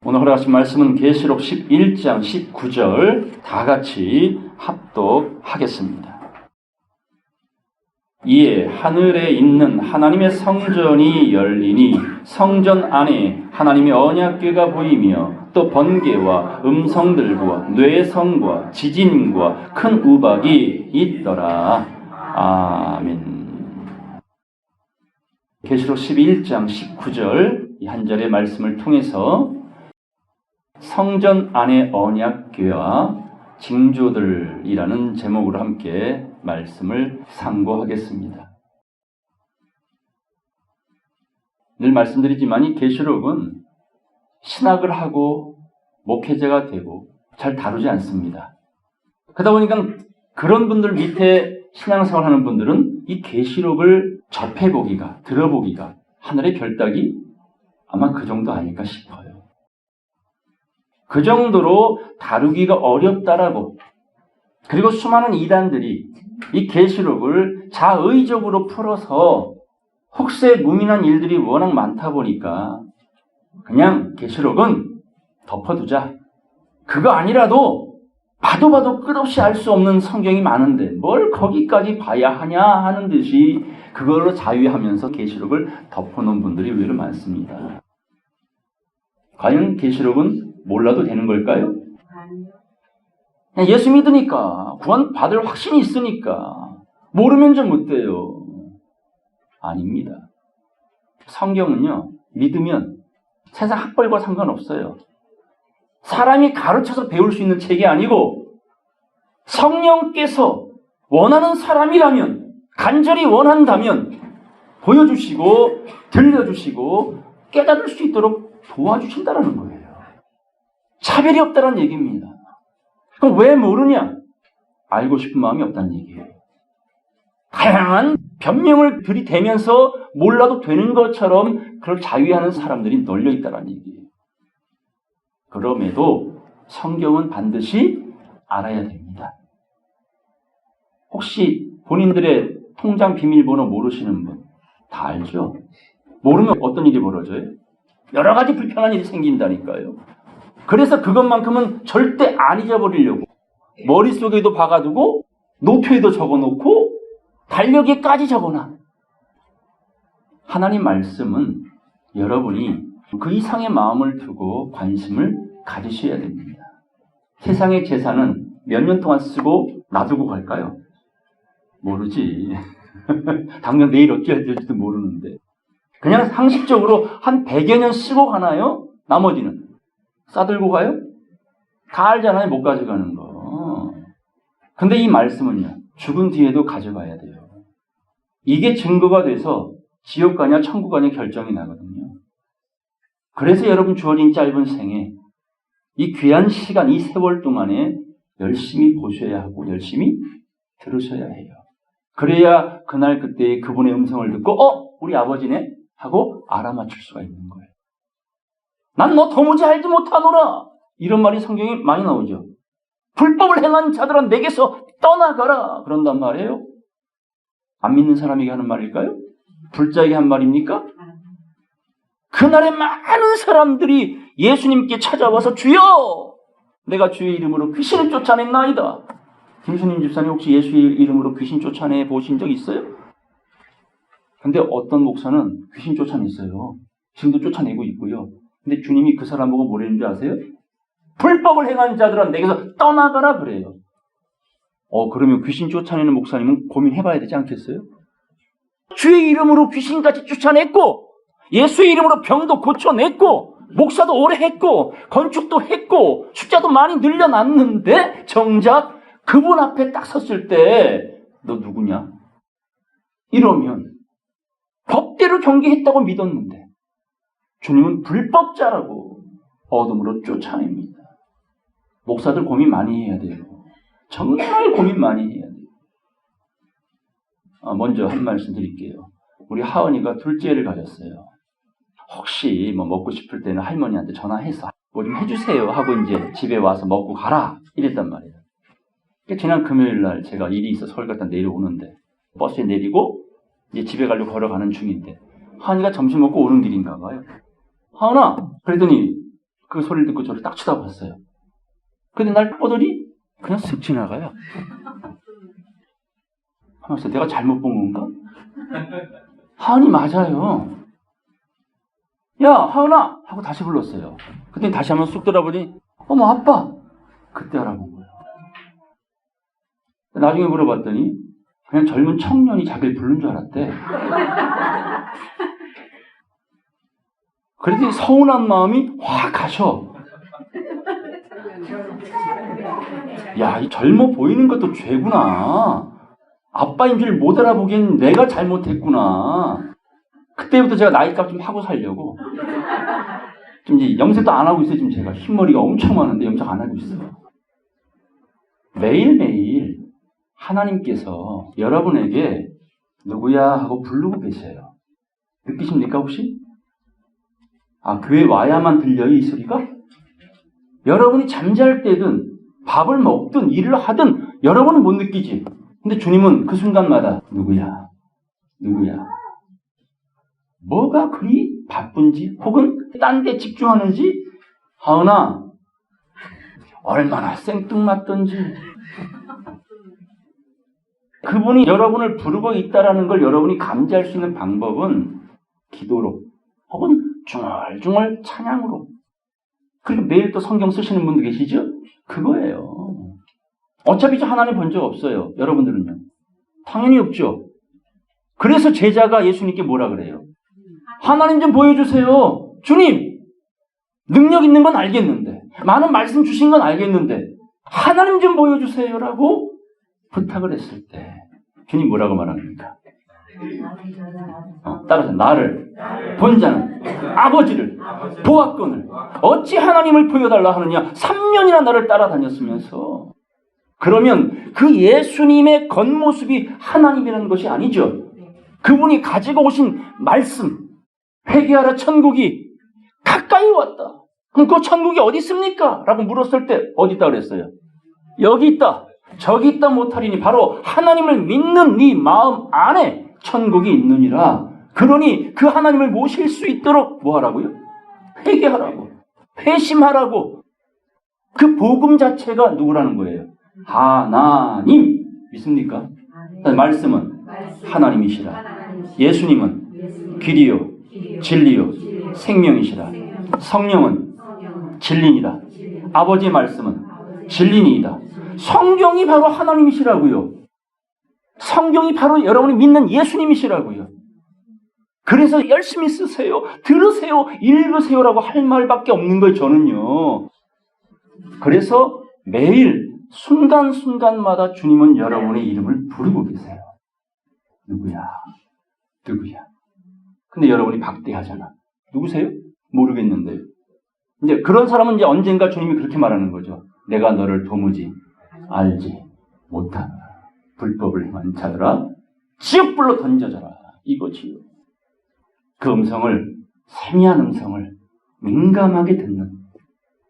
오늘 허락하신 말씀은 계시록 11장 19절 다 같이 합독하겠습니다. 이에 하늘에 있는 하나님의 성전이 열리니 성전 안에 하나님의 언약궤가 보이며 또 번개와 음성들과 뇌성과 지진과 큰 우박이 있더라. 아멘. 계시록 11장 19절 이 한 절의 말씀을 통해서 성전 안의 언약궤와 징조들이라는 제목으로 함께 말씀을 상고하겠습니다. 늘 말씀드리지만 이 계시록은 신학을 하고 목회자가 되고 잘 다루지 않습니다. 그러다 보니까 그런 분들 밑에 신앙생활하는 분들은 이 계시록을 접해보기가, 들어보기가 하늘의 별따기 아마 그 정도 아닐까 싶어요. 그 정도로 다루기가 어렵다라고. 그리고 수많은 이단들이 이 계시록을 자의적으로 풀어서 혹세무민한 일들이 워낙 많다 보니까 그냥 계시록은 덮어두자. 그거 아니라도 봐도 끝없이 알 수 없는 성경이 많은데 뭘 거기까지 봐야 하냐 하는 듯이 그걸로 자유하면서 계시록을 덮어놓은 분들이 의외로 많습니다. 과연 계시록은 몰라도 되는 걸까요? 아니요. 예수 믿으니까 구원 받을 확신이 있으니까 모르면 좀 어때요? 아닙니다. 성경은요, 믿으면 세상 학벌과 상관없어요. 사람이 가르쳐서 배울 수 있는 책이 아니고 성령께서 원하는 사람이라면, 간절히 원한다면 보여주시고 들려주시고 깨달을 수 있도록 도와주신다는 거예요. 차별이 없다는 얘기입니다. 그럼 왜 모르냐? 알고 싶은 마음이 없다는 얘기예요. 다양한 변명을 들이대면서 몰라도 되는 것처럼 그걸 자위하는 사람들이 널려 있다는 얘기예요. 그럼에도 성경은 반드시 알아야 됩니다. 혹시 본인들의 통장 비밀번호 모르시는 분 다 알죠? 모르면 어떤 일이 벌어져요? 여러 가지 불편한 일이 생긴다니까요. 그래서 그것만큼은 절대 안 잊어버리려고 머릿속에도 박아두고 노트에도 적어놓고 달력에까지 적어놔. 하나님 말씀은 여러분이 그 이상의 마음을 두고 관심을 가지셔야 됩니다. 세상의 재산은 몇 년 동안 쓰고 놔두고 갈까요? 모르지. 당장 내일 어찌해야 될지도 모르는데 그냥 상식적으로 한 100여 년 쓰고 가나요? 나머지는 싸들고 가요? 다 알잖아요, 못 가져가는 거. 근데 이 말씀은요, 죽은 뒤에도 가져가야 돼요. 이게 증거가 돼서 지옥 가냐 천국 가냐 결정이 나거든요. 그래서 여러분 주어진 짧은 생에 이 귀한 시간, 이 세월 동안에 열심히 보셔야 하고 열심히 들으셔야 해요. 그래야 그날 그때 그분의 음성을 듣고 우리 아버지네? 하고 알아맞힐 수가 있는 거예요. 난 너 도무지 알지 못하노라. 이런 말이 성경에 많이 나오죠. 불법을 행한 자들은 내게서 떠나가라. 그런단 말이에요. 안 믿는 사람에게 하는 말일까요? 불자에게 한 말입니까? 그날에 많은 사람들이 예수님께 찾아와서 주여! 내가 주의 이름으로 귀신을 쫓아냈나이다. 김수님 집사님 혹시 예수의 이름으로 귀신 쫓아내 보신 적 있어요? 근데 어떤 목사는 귀신 쫓아냈어요. 지금도 쫓아내고 있고요. 근데 주님이 그 사람 보고 뭐라는 줄 아세요? 불법을 행한 자들은 내게서 떠나가라 그래요. 그러면 귀신 쫓아내는 목사님은 고민해봐야 되지 않겠어요? 주의 이름으로 귀신같이 쫓아냈고 예수의 이름으로 병도 고쳐냈고 목사도 오래 했고 건축도 했고 숫자도 많이 늘려놨는데 정작 그분 앞에 딱 섰을 때 너 누구냐? 이러면 법대로 경계했다고 믿었는데 주님은 불법자라고 어둠으로 쫓아냅니다. 목사들 고민 많이 해야 돼요. 정말 고민 많이 해야 돼요. 먼저 한 말씀 드릴게요. 우리 하은이가 둘째를 가졌어요. 혹시 먹고 싶을 때는 할머니한테 전화해서 뭐 좀 해주세요 하고 이제 집에 와서 먹고 가라 이랬단 말이에요. 지난 금요일 날 제가 일이 있어 서울 갔다 내려오는데 버스에 내리고 이제 집에 가려고 걸어가는 중인데 하은이가 점심 먹고 오는 길인가 봐요. 하은아! 그랬더니 그 소리를 듣고 저를 딱 쳐다봤어요. 근데 날 보더니 그냥 쓱 지나가요. 하면서 내가 잘못 본 건가? 하은이 맞아요. 야, 하은아! 하고 다시 불렀어요. 그때 다시 한번 쑥 돌아보니 어머, 아빠! 그때 알아본 거예요. 나중에 물어봤더니 그냥 젊은 청년이 자기를 부른 줄 알았대. 그래도 서운한 마음이 확 가셔. 야, 이 젊어 보이는 것도 죄구나. 아빠인 줄 못 알아보기엔 내가 잘못했구나. 그때부터 제가 나이값 좀 하고 살려고. 좀 이제 염색도 안 하고 있어요. 지금 제가 흰머리가 엄청 많은데 염색 안 하고 있어요. 매일매일 하나님께서 여러분에게 누구야 하고 부르고 계세요. 느끼십니까 혹시? 아, 교회 와야만 들려요 이 소리가? 여러분이 잠잘 때든 밥을 먹든 일을 하든 여러분은 못 느끼지. 근데 주님은 그 순간마다 누구야? 누구야? 뭐가 그리 바쁜지 혹은 딴 데 집중하는지 하은아 얼마나 생뚱맞던지 그분이 여러분을 부르고 있다라는 걸 여러분이 감지할 수 있는 방법은 기도로 혹은 중얼중얼 찬양으로 그리고 매일 또 성경 쓰시는 분도 계시죠? 그거예요. 어차피 하나님 본 적 없어요. 여러분들은요? 당연히 없죠. 그래서 제자가 예수님께 뭐라 그래요? 하나님 좀 보여주세요. 주님! 능력 있는 건 알겠는데 많은 말씀 주신 건 알겠는데 하나님 좀 보여주세요라고 부탁을 했을 때 주님 뭐라고 말합니까? 따라서 나를 본 자는 아버지를 보았거늘 어찌 하나님을 보여달라 하느냐. 3년이나 나를 따라다녔으면서 그러면 그 예수님의 겉모습이 하나님이라는 것이 아니죠. 그분이 가지고 오신 말씀 회개하라 천국이 가까이 왔다. 그럼 그 천국이 어디 있습니까? 라고 물었을 때 어디 있다 그랬어요? 여기 있다. 저기 있다 못하리니 바로 하나님을 믿는 네 마음 안에 천국이 있느니라. 그러니 그 하나님을 모실 수 있도록 뭐 하라고요? 회개하라고. 회심하라고. 그 복음 자체가 누구라는 거예요? 하나님. 믿습니까? 말씀은 하나님이시라. 예수님은 길이요 진리요 생명이시라. 성령은 진리니라. 아버지의 말씀은 진리니이다. 성경이 바로 하나님이시라고요. 성경이 바로 여러분이 믿는 예수님이시라고요. 그래서 열심히 쓰세요. 들으세요. 읽으세요라고 할 말밖에 없는 거예요. 저는요. 그래서 매일 순간순간마다 주님은 여러분의 이름을 부르고 계세요. 누구야? 누구야? 근데 여러분이 박대하잖아. 누구세요? 모르겠는데요. 이제 그런 사람은 이제 언젠가 주님이 그렇게 말하는 거죠. 내가 너를 도무지 알지 못하노라. 불법을 행한 자들아 지옥불로 던져져라. 이거지요. 그 음성을 세미한 음성을 민감하게 듣는.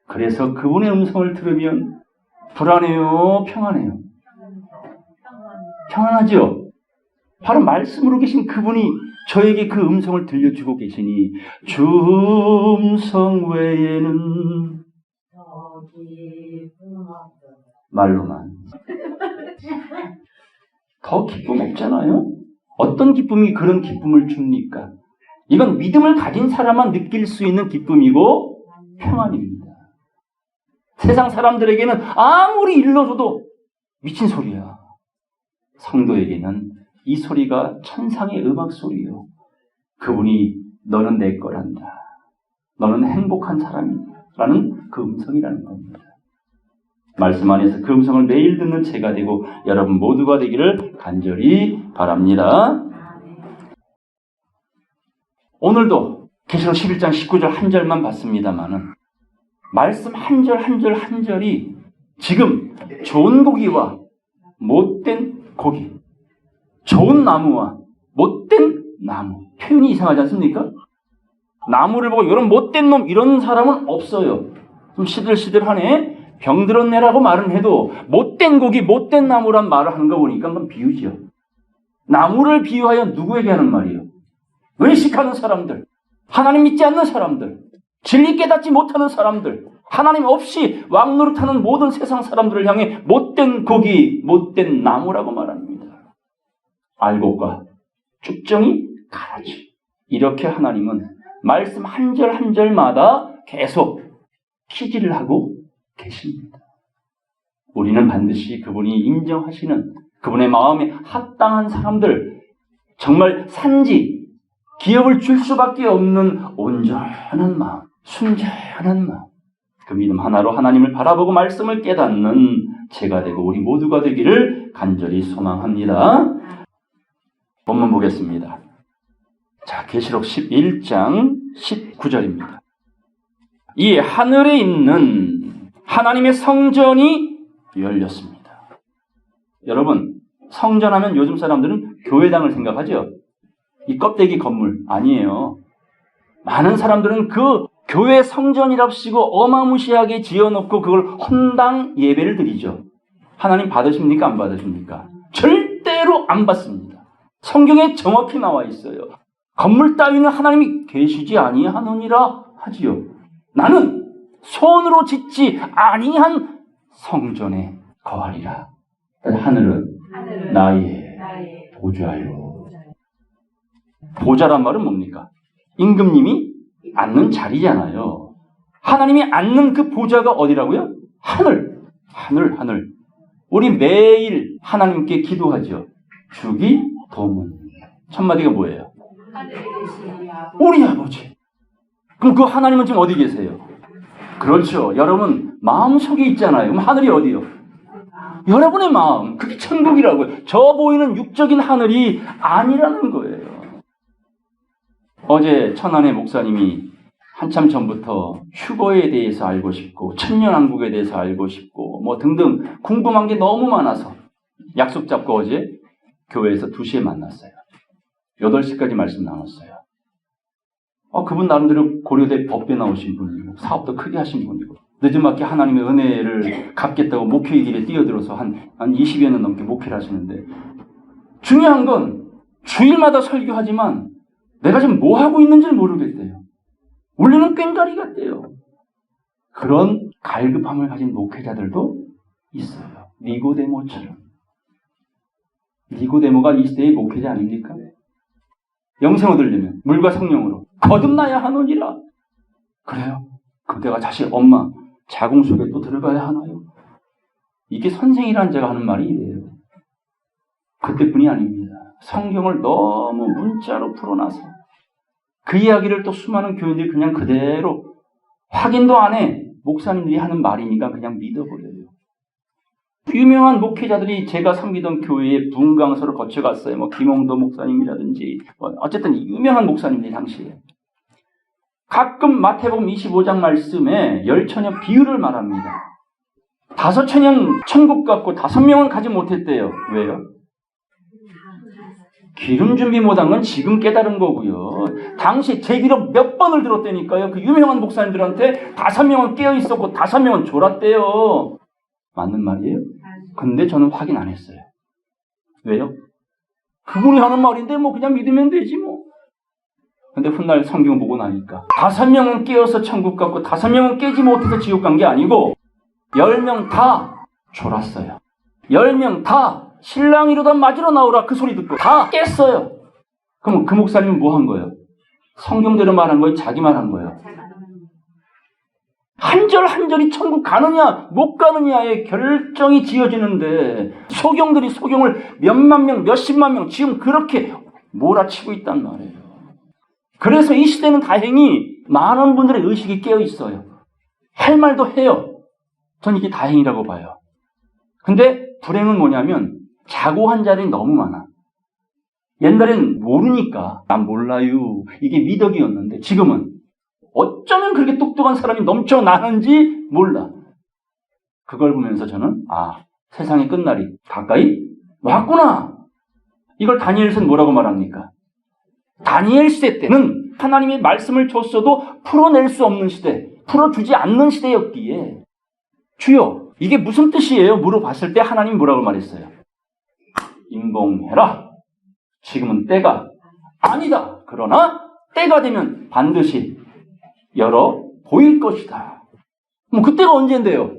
그래서 그분의 음성을 들으면 불안해요? 평안해요? 평안하죠? 바로 말씀으로 계신 그분이 저에게 그 음성을 들려주고 계시니 주 음성 외에는 말로만 더 기쁨 없잖아요? 어떤 기쁨이 그런 기쁨을 줍니까? 이건 믿음을 가진 사람만 느낄 수 있는 기쁨이고 평안입니다. 세상 사람들에게는 아무리 일러줘도 미친 소리야. 성도에게는 이 소리가 천상의 음악 소리요. 그분이 너는 내 거란다. 너는 행복한 사람이다. 라는 그 음성이라는 겁니다. 말씀 안에서 그 음성을 매일 듣는 제가 되고 여러분 모두가 되기를 간절히 바랍니다. 오늘도 계시록 11장 19절 한 절만 봤습니다마는 말씀 한 절 한 절 한 절이 지금 좋은 고기와 못된 고기, 좋은 나무와 못된 나무. 표현이 이상하지 않습니까? 나무를 보고 이런 못된 놈 이런 사람은 없어요. 좀 시들시들하네. 병들었네라고 말은 해도 못된 고기, 못된 나무란 말을 하는 거 보니까 그건 비유죠. 나무를 비유하여 누구에게 하는 말이에요? 외식하는 사람들, 하나님 믿지 않는 사람들, 진리 깨닫지 못하는 사람들, 하나님 없이 왕노릇하는 모든 세상 사람들을 향해 못된 고기, 못된 나무라고 말합니다. 알곡과 쭉정이 가라지. 이렇게 하나님은 말씀 한 절 한 절마다 계속 키질을 하고 계십니다. 우리는 반드시 그분이 인정하시는 그분의 마음에 합당한 사람들, 정말 산지, 기업을 줄 수밖에 없는 온전한 마음, 순전한 마음, 그 믿음 하나로 하나님을 바라보고 말씀을 깨닫는 제가 되고 우리 모두가 되기를 간절히 소망합니다. 본문 보겠습니다. 자, 계시록 11장 19절입니다. 이 하늘에 있는 하나님의 성전이 열렸습니다. 여러분, 성전하면 요즘 사람들은 교회당을 생각하죠? 이 껍데기 건물 아니에요. 많은 사람들은 그 교회 성전이랍시고 어마무시하게 지어놓고 그걸 헌당 예배를 드리죠. 하나님 받으십니까? 안 받으십니까? 절대로 안 받습니다. 성경에 정확히 나와 있어요. 건물 따위는 하나님이 계시지 아니하느니라 하지요. 나는 손으로 짓지 아니한 성전에 거하리라. 하늘은 나의 보좌요. 보좌란 말은 뭡니까? 임금님이 앉는 자리잖아요. 하나님이 앉는 그 보좌가 어디라고요? 하늘. 하늘. 우리 매일 하나님께 기도하죠. 주기 도문. 첫마디가 뭐예요? 우리 아버지. 그럼 그 하나님은 지금 어디 계세요? 그렇죠. 여러분 마음속에 있잖아요. 그럼 하늘이 어디요? 여러분의 마음. 그게 천국이라고요. 저 보이는 육적인 하늘이 아니라는 거예요. 어제 천안의 목사님이 한참 전부터 휴거에 대해서 알고 싶고 천년왕국에 대해서 알고 싶고 뭐 등등 궁금한 게 너무 많아서 약속 잡고 어제 교회에서 2시에 만났어요. 8시까지 말씀 나눴어요. 그분 나름대로 고려대 법대 나오신 분이고 사업도 크게 하신 분이고 늦은맞게 하나님의 은혜를 갚겠다고 목회의 길에 뛰어들어서 한 20여 년 넘게 목회를 하시는데 중요한 건 주일마다 설교하지만 내가 지금 뭐 하고 있는지를 모르겠대요. 울리는 꽹과리 같대요. 그런 갈급함을 가진 목회자들도 있어요. 니고데모처럼. 니고데모가 이 시대의 목회자 아닙니까? 영생 얻으려면 물과 성령으로 거듭나야 하노니라. 그래요? 그때가 다시 엄마 자궁 속에 또 들어가야 하나요? 이게 선생이라는 자가 하는 말이 이래요. 그때뿐이 아닙니다. 성경을 너무 문자로 풀어놔서 그 이야기를 또 수많은 교인들이 그냥 그대로 확인도 안 해. 목사님들이 하는 말이니까 그냥 믿어버려요. 유명한 목회자들이 제가 섬기던 교회에 부흥 강서를 거쳐갔어요. 뭐 김홍도 목사님이라든지 어쨌든 유명한 목사님들이 당시에 가끔 마태복음 25장 말씀에 열처녀 비유를 말합니다. 5천년 천국 갔고 5명은 가지 못했대요. 왜요? 기름 준비 못한 건 지금 깨달은 거고요. 당시 제기록 몇 번을 들었다니까요. 그 유명한 목사님들한테 5명은 깨어있었고 5명은 졸았대요. 맞는 말이에요? 근데 저는 확인 안 했어요. 왜요? 그분이 하는 말인데 뭐 그냥 믿으면 되지 뭐. 근데 훗날 성경 보고 나니까 5명은 깨어서 천국 갔고 5명은 깨지 못해서 지옥 간 게 아니고 10명 다 졸았어요. 10명 다 신랑 이러다 맞으러 나오라 그 소리 듣고 다 깼어요. 그럼 그 목사님은 뭐 한 거예요? 성경대로 말한 거예요? 자기 말한 거예요? 한 절 한 절이 천국 가느냐 못 가느냐의 결정이 지어지는데 소경들이 소경을 몇만 명 몇십만 명 지금 그렇게 몰아치고 있단 말이에요. 그래서 이 시대는 다행히 많은 분들의 의식이 깨어 있어요. 할 말도 해요. 전 이게 다행이라고 봐요. 근데 불행은 뭐냐면 자고 한 자리는 너무 많아. 옛날엔 모르니까 난 몰라요. 이게 미덕이었는데 지금은 어쩌면 그렇게 똑똑한 사람이 넘쳐나는지 몰라. 그걸 보면서 저는 세상의 끝날이 가까이 왔구나. 이걸 다니엘서는 뭐라고 말합니까? 다니엘 시대 때는 하나님이 말씀을 줬어도 풀어낼 수 없는 시대, 풀어주지 않는 시대였기에 주여 이게 무슨 뜻이에요? 물어봤을 때 하나님이 뭐라고 말했어요? 임봉해라. 지금은 때가 아니다. 그러나 때가 되면 반드시 열어 보일 것이다. 뭐 그때가 언젠데요?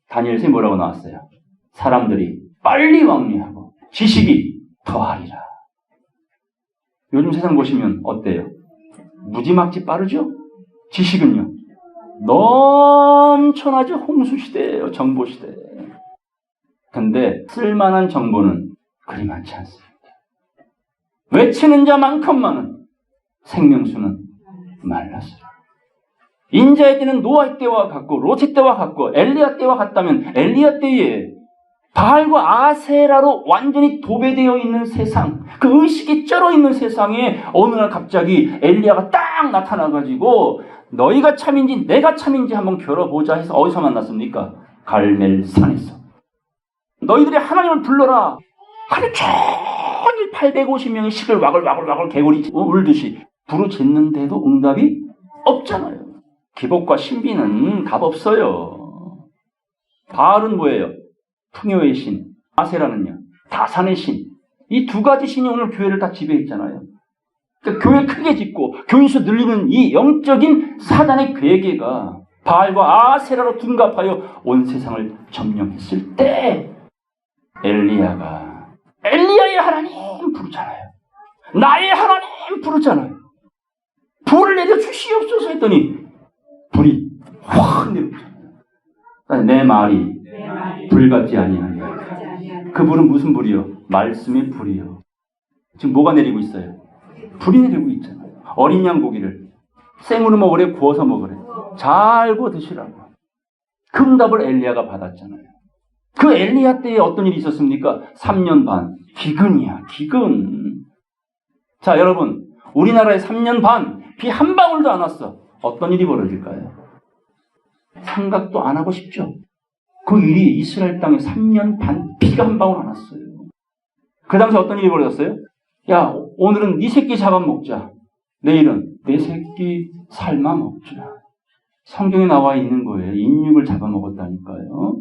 다니엘서에 뭐라고 나왔어요? 사람들이 빨리 왕래하고 지식이 더하리라. 요즘 세상 보시면 어때요? 무지막지 빠르죠? 지식은요? 넘쳐나죠? 홍수시대예요. 정보시대. 근데 쓸만한 정보는 그리 많지 않습니다. 외치는 자만큼만은 생명수는 말랐어요. 인자의 때는 노아의 때와 같고 롯의 때와 같고 엘리야 때와 같다면 엘리야 때에 바알과 아세라로 완전히 도배되어 있는 세상, 그 의식이 쩔어 있는 세상에 어느 날 갑자기 엘리야가 딱 나타나가지고 너희가 참인지 내가 참인지 한번 겨뤄보자 해서 어디서 만났습니까? 갈멜산에서. 너희들이 하나님을 불러라. 하루 종일 850명의 식을 와글와글 개구리 울듯이 부르짖는데도 응답이 없잖아요. 기복과 신비는 답 없어요. 바알은 뭐예요? 풍요의 신, 아세라는요 다산의 신. 이 두 가지 신이 오늘 교회를 다 지배했잖아요. 그러니까 교회 크게 짓고 교인수 늘리는 이 영적인 사단의 괴계가 바알과 아세라로 둔갑하여 온 세상을 점령했을 때 엘리야의 하나님 부르잖아요. 나의 하나님 부르잖아요. 불을 내려 주시옵소서 했더니 불이 확 내려오잖아요. 내 말이 불 같지 아니하냐. 그 불은 무슨 불이요? 말씀의 불이요. 지금 뭐가 내리고 있어요? 불이 내리고 있잖아요. 어린 양 고기를 생으로 먹으래, 구워서 먹으래. 잘 구워 드시라고. 그 응답을 엘리야가 받았잖아요. 그 엘리야 때에 어떤 일이 있었습니까? 3년 반. 기근이야, 기근. 자, 여러분. 우리나라에 3년 반 비 한 방울도 안 왔어. 어떤 일이 벌어질까요? 생각도 안 하고 싶죠? 그 일이 이스라엘 땅에 3년 반 비가 한 방울 안 왔어요. 그 당시 어떤 일이 벌어졌어요? 야, 오늘은 네 새끼 잡아먹자. 내일은 내 새끼 삶아 먹자. 성경에 나와 있는 거예요. 인육을 잡아먹었다니까요.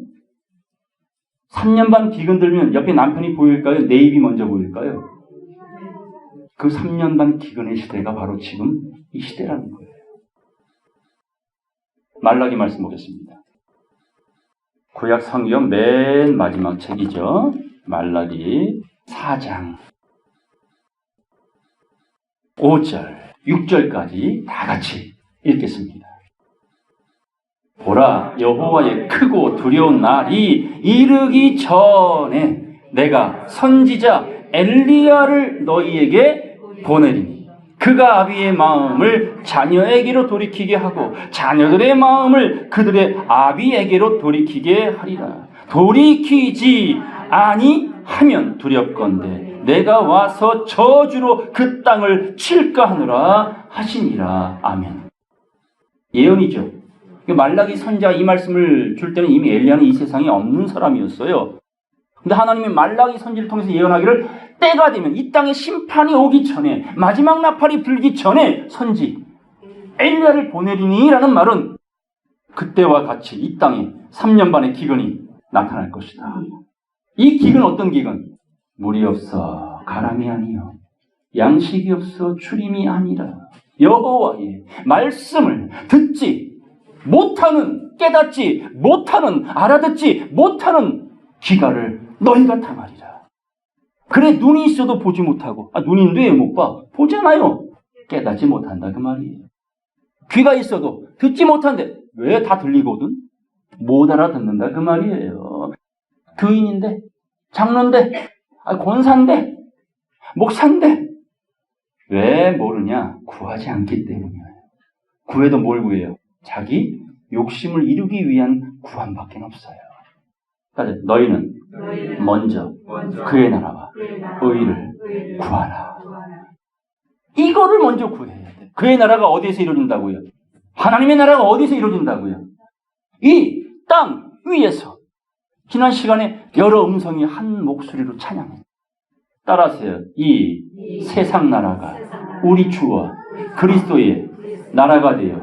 3년 반 기근 들면 옆에 남편이 보일까요? 내 입이 먼저 보일까요? 그 3년 반 기근의 시대가 바로 지금 이 시대라는 거예요. 말라기 말씀 보겠습니다. 구약 성경 맨 마지막 책이죠. 말라기 4장 5절, 6절까지 다 같이 읽겠습니다. 보라, 여호와의 크고 두려운 날이 이르기 전에 내가 선지자 엘리야를 너희에게 보내리니 그가 아비의 마음을 자녀에게로 돌이키게 하고 자녀들의 마음을 그들의 아비에게로 돌이키게 하리라. 돌이키지 아니하면 두렵건대 내가 와서 저주로 그 땅을 칠까 하느라 하시니라. 아멘. 예언이죠. 말라기 선지자가 이 말씀을 줄 때는 이미 엘리야는 이 세상에 없는 사람이었어요. 근데 하나님이 말라기 선지를 통해서 예언하기를 때가 되면 이 땅에 심판이 오기 전에 마지막 나팔이 불기 전에 선지 엘리야를 보내리니 라는 말은 그때와 같이 이 땅에 3년 반의 기근이 나타날 것이다. 이 기근 어떤 기근? 물이 없어 가람이 아니요 양식이 없어 추림이 아니라 여호와의 말씀을 듣지 못하는, 깨닫지 못하는, 알아듣지 못하는 기가를 너희가 당하리라. 그래, 눈이 있어도 보지 못하고, 눈이 있는데 왜 못 봐? 보잖아요. 깨닫지 못한다 그 말이에요. 귀가 있어도 듣지 못한데 왜 다 들리거든? 못 알아듣는다 그 말이에요. 교인인데, 장로인데, 권사인데, 목사인데 왜 모르냐? 구하지 않기 때문이에요. 구해도 뭘 구해요? 자기 욕심을 이루기 위한 구함밖에 없어요. 그러니까 너희는 먼저 그의 나라와 의를 구하라. 이거를 먼저 구해야 돼. 그의 나라가 어디에서 이루어진다고요? 하나님의 나라가 어디서 이루어진다고요? 이 땅 위에서. 지난 시간에 여러 음성이 한 목소리로 찬양해요. 따라서요. 이 세상 나라가 우리 주와 그리스도의 나라가 되어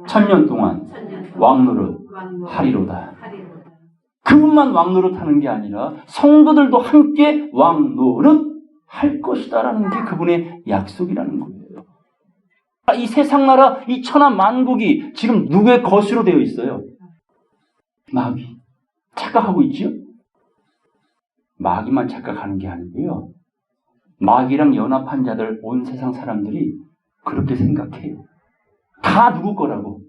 천년 동안 왕노릇 하리로다. 그분만 왕노릇 하는 게 아니라 성도들도 함께 왕노릇 할 것이다라는 게 그분의 약속이라는 거예요. 이 세상 나라, 이 천하 만국이 지금 누구의 것으로 되어 있어요? 마귀. 착각하고 있지요? 마귀만 착각하는 게 아니고요. 마귀랑 연합한 자들, 온 세상 사람들이 그렇게 생각해요. 다 누구 거라고?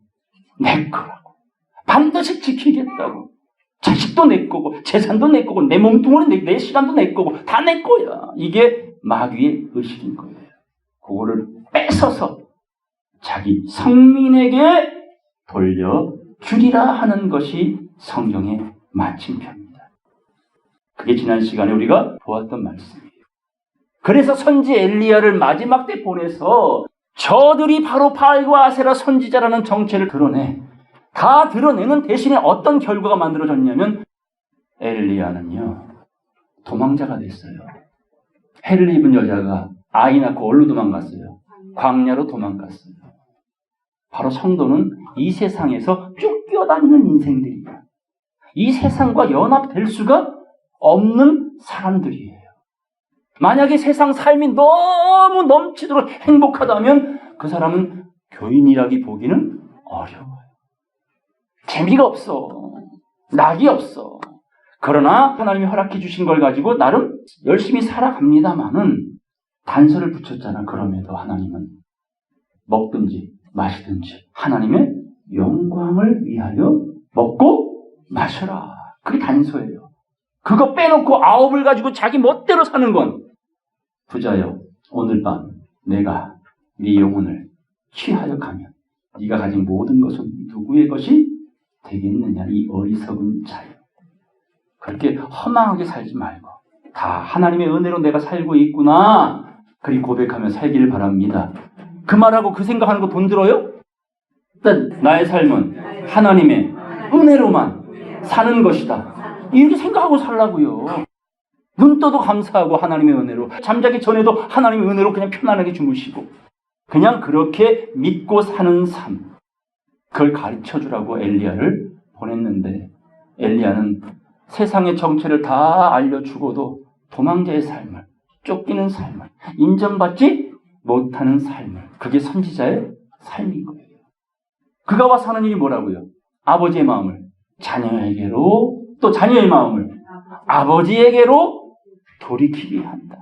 내 거라고. 반드시 지키겠다고. 자식도 내 거고, 재산도 내 거고, 내 몸뚱아리, 내 시간도 내 거고, 다 내 거야. 이게 마귀의 의식인 거예요. 그거를 뺏어서 자기 성민에게 돌려주리라 하는 것이 성경의 마침표입니다. 그게 지난 시간에 우리가 보았던 말씀이에요. 그래서 선지 엘리야를 마지막 때 보내서 저들이 바로 바알과 아세라 선지자라는 정체를 드러내. 다 드러내는 대신에 어떤 결과가 만들어졌냐면 엘리야는요, 도망자가 됐어요. 해를 입은 여자가 아이 낳고 어디로 도망갔어요? 광야로 도망갔어요. 바로 성도는 이 세상에서 쫓겨다니는 인생들이에요. 이 세상과 연합될 수가 없는 사람들이에요. 만약에 세상 삶이 너무 넘치도록 행복하다면 그 사람은 교인이라기 보기는 어려워요. 재미가 없어. 낙이 없어. 그러나 하나님이 허락해 주신 걸 가지고 나름 열심히 살아갑니다마는 단서를 붙였잖아. 그럼에도 하나님은 먹든지 마시든지 하나님의 영광을 위하여 먹고 마셔라. 그게 단서예요. 그거 빼놓고 9을 가지고 자기 멋대로 사는 건 부자여, 오늘 밤 내가 네 영혼을 취하여 가면 네가 가진 모든 것은 누구의 것이 되겠느냐. 이 어리석은 자여. 그렇게 허망하게 살지 말고 다 하나님의 은혜로 내가 살고 있구나. 그리 고백하며 살기를 바랍니다. 그 말하고 그 생각하는 거 돈 들어요? 일단 나의 삶은 하나님의 은혜로만 사는 것이다. 이렇게 생각하고 살라고요. 눈 떠도 감사하고 하나님의 은혜로, 잠자기 전에도 하나님의 은혜로 그냥 편안하게 주무시고 그냥 그렇게 믿고 사는 삶, 그걸 가르쳐주라고 엘리야를 보냈는데 엘리야는 세상의 정체를 다 알려주고도 도망자의 삶을, 쫓기는 삶을, 인정받지 못하는 삶을, 그게 선지자의 삶인 거예요. 그가 와서 하는 일이 뭐라고요? 아버지의 마음을 자녀에게로, 또 자녀의 마음을 아버지에게로 돌이키게 한다.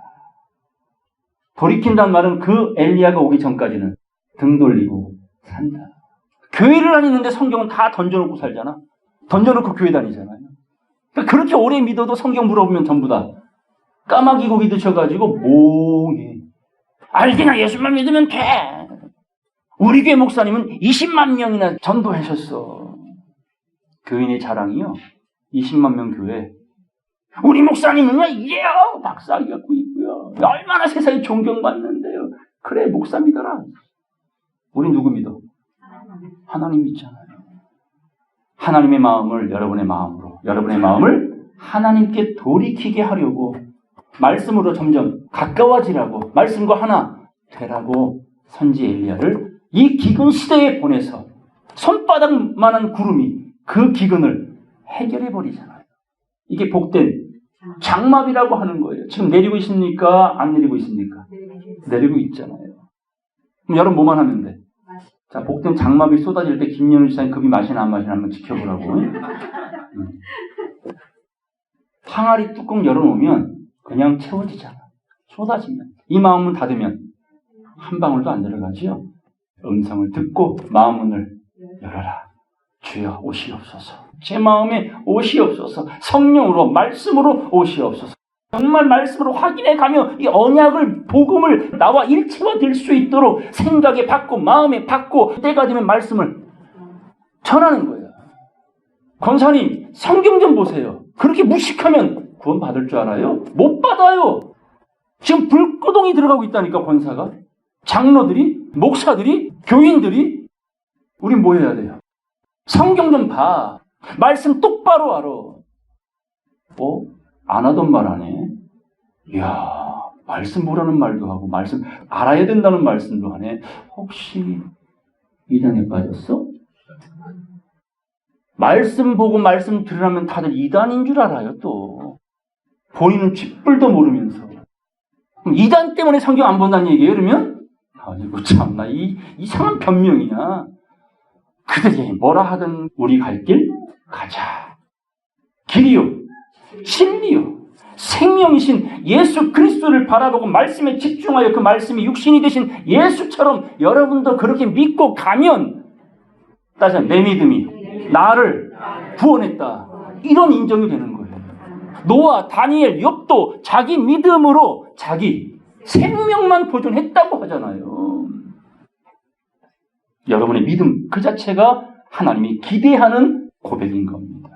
돌이킨다는 말은 그 엘리야가 오기 전까지는 등 돌리고 산다. 교회를 다니는데 성경은 다 던져놓고 살잖아. 던져놓고 교회 다니잖아요. 그러니까 그렇게 오래 믿어도 성경 물어보면 전부 다 까마귀 고기 드셔가지고 몽해. 알기나 예수만 믿으면 돼. 우리 교회 목사님은 20만 명이나 전도하셨어. 교인의 자랑이요. 20만 명 교회. 우리 목사님은요, 이래요. 박사학위 갖고 있고요. 얼마나 세상에 존경받는데요. 그래, 목사 믿어라. 우리 누구 믿어? 하나님 믿잖아요. 하나님의 마음을 여러분의 마음으로, 여러분의 마음을 하나님께 돌이키게 하려고 말씀으로 점점 가까워지라고, 말씀과 하나 되라고 선지 엘리야를 이 기근 시대에 보내서 손바닥만한 구름이 그 기근을 해결해버리잖아요. 이게 복된 장마비라고 하는 거예요. 지금 내리고 있습니까? 안 내리고 있습니까? 내리고 있잖아요. 그럼 여러분 뭐만 하면 돼? 자, 복된 장마비 쏟아질 때 김연우 지사님 급이 마시나 안 마시나 한번 지켜보라고. 항아리 뚜껑 열어놓으면 그냥 채워지잖아. 쏟아지면. 이 마음문 닫으면 한 방울도 안 들어가지요. 음성을 듣고 마음 문을 열어라. 주여 오시옵소서. 제 마음에 오시옵소서. 성령으로, 말씀으로 오시옵소서. 정말 말씀으로 확인해 가며 이 언약을, 복음을 나와 일체화될 수 있도록 생각에 받고 마음에 받고 때가 되면 말씀을 전하는 거예요. 권사님, 성경 좀 보세요. 그렇게 무식하면 구원 받을 줄 알아요? 못 받아요. 지금 불구덩이 들어가고 있다니까, 권사가. 장로들이, 목사들이, 교인들이. 우린 뭐 해야 돼요? 성경 좀 봐. 말씀 똑바로 알아. 안 하던 말 하네. 이야, 말씀 보라는 말도 하고, 말씀 알아야 된다는 말씀도 하네. 혹시 이단에 빠졌어? 말씀 보고 말씀 들으라면 다들 이단인 줄 알아요, 또. 본인은 쥐뿔도 모르면서. 그럼 이단 때문에 성경 안 본다는 얘기예요, 그러면? 아이고 참나 이 이상한 변명이야. 그들이 뭐라 하든 우리 갈 길 가자. 길이요 진리요 생명이신 예수 그리스도를 바라보고 말씀에 집중하여 그 말씀이 육신이 되신 예수처럼 여러분도 그렇게 믿고 가면 따지면 내 믿음이 나를 구원했다. 이런 인정이 되는 거예요. 노아, 다니엘, 욥도 자기 믿음으로 자기 생명만 보존했다고 하잖아요. 여러분의 믿음 그 자체가 하나님이 기대하는 고백인 겁니다.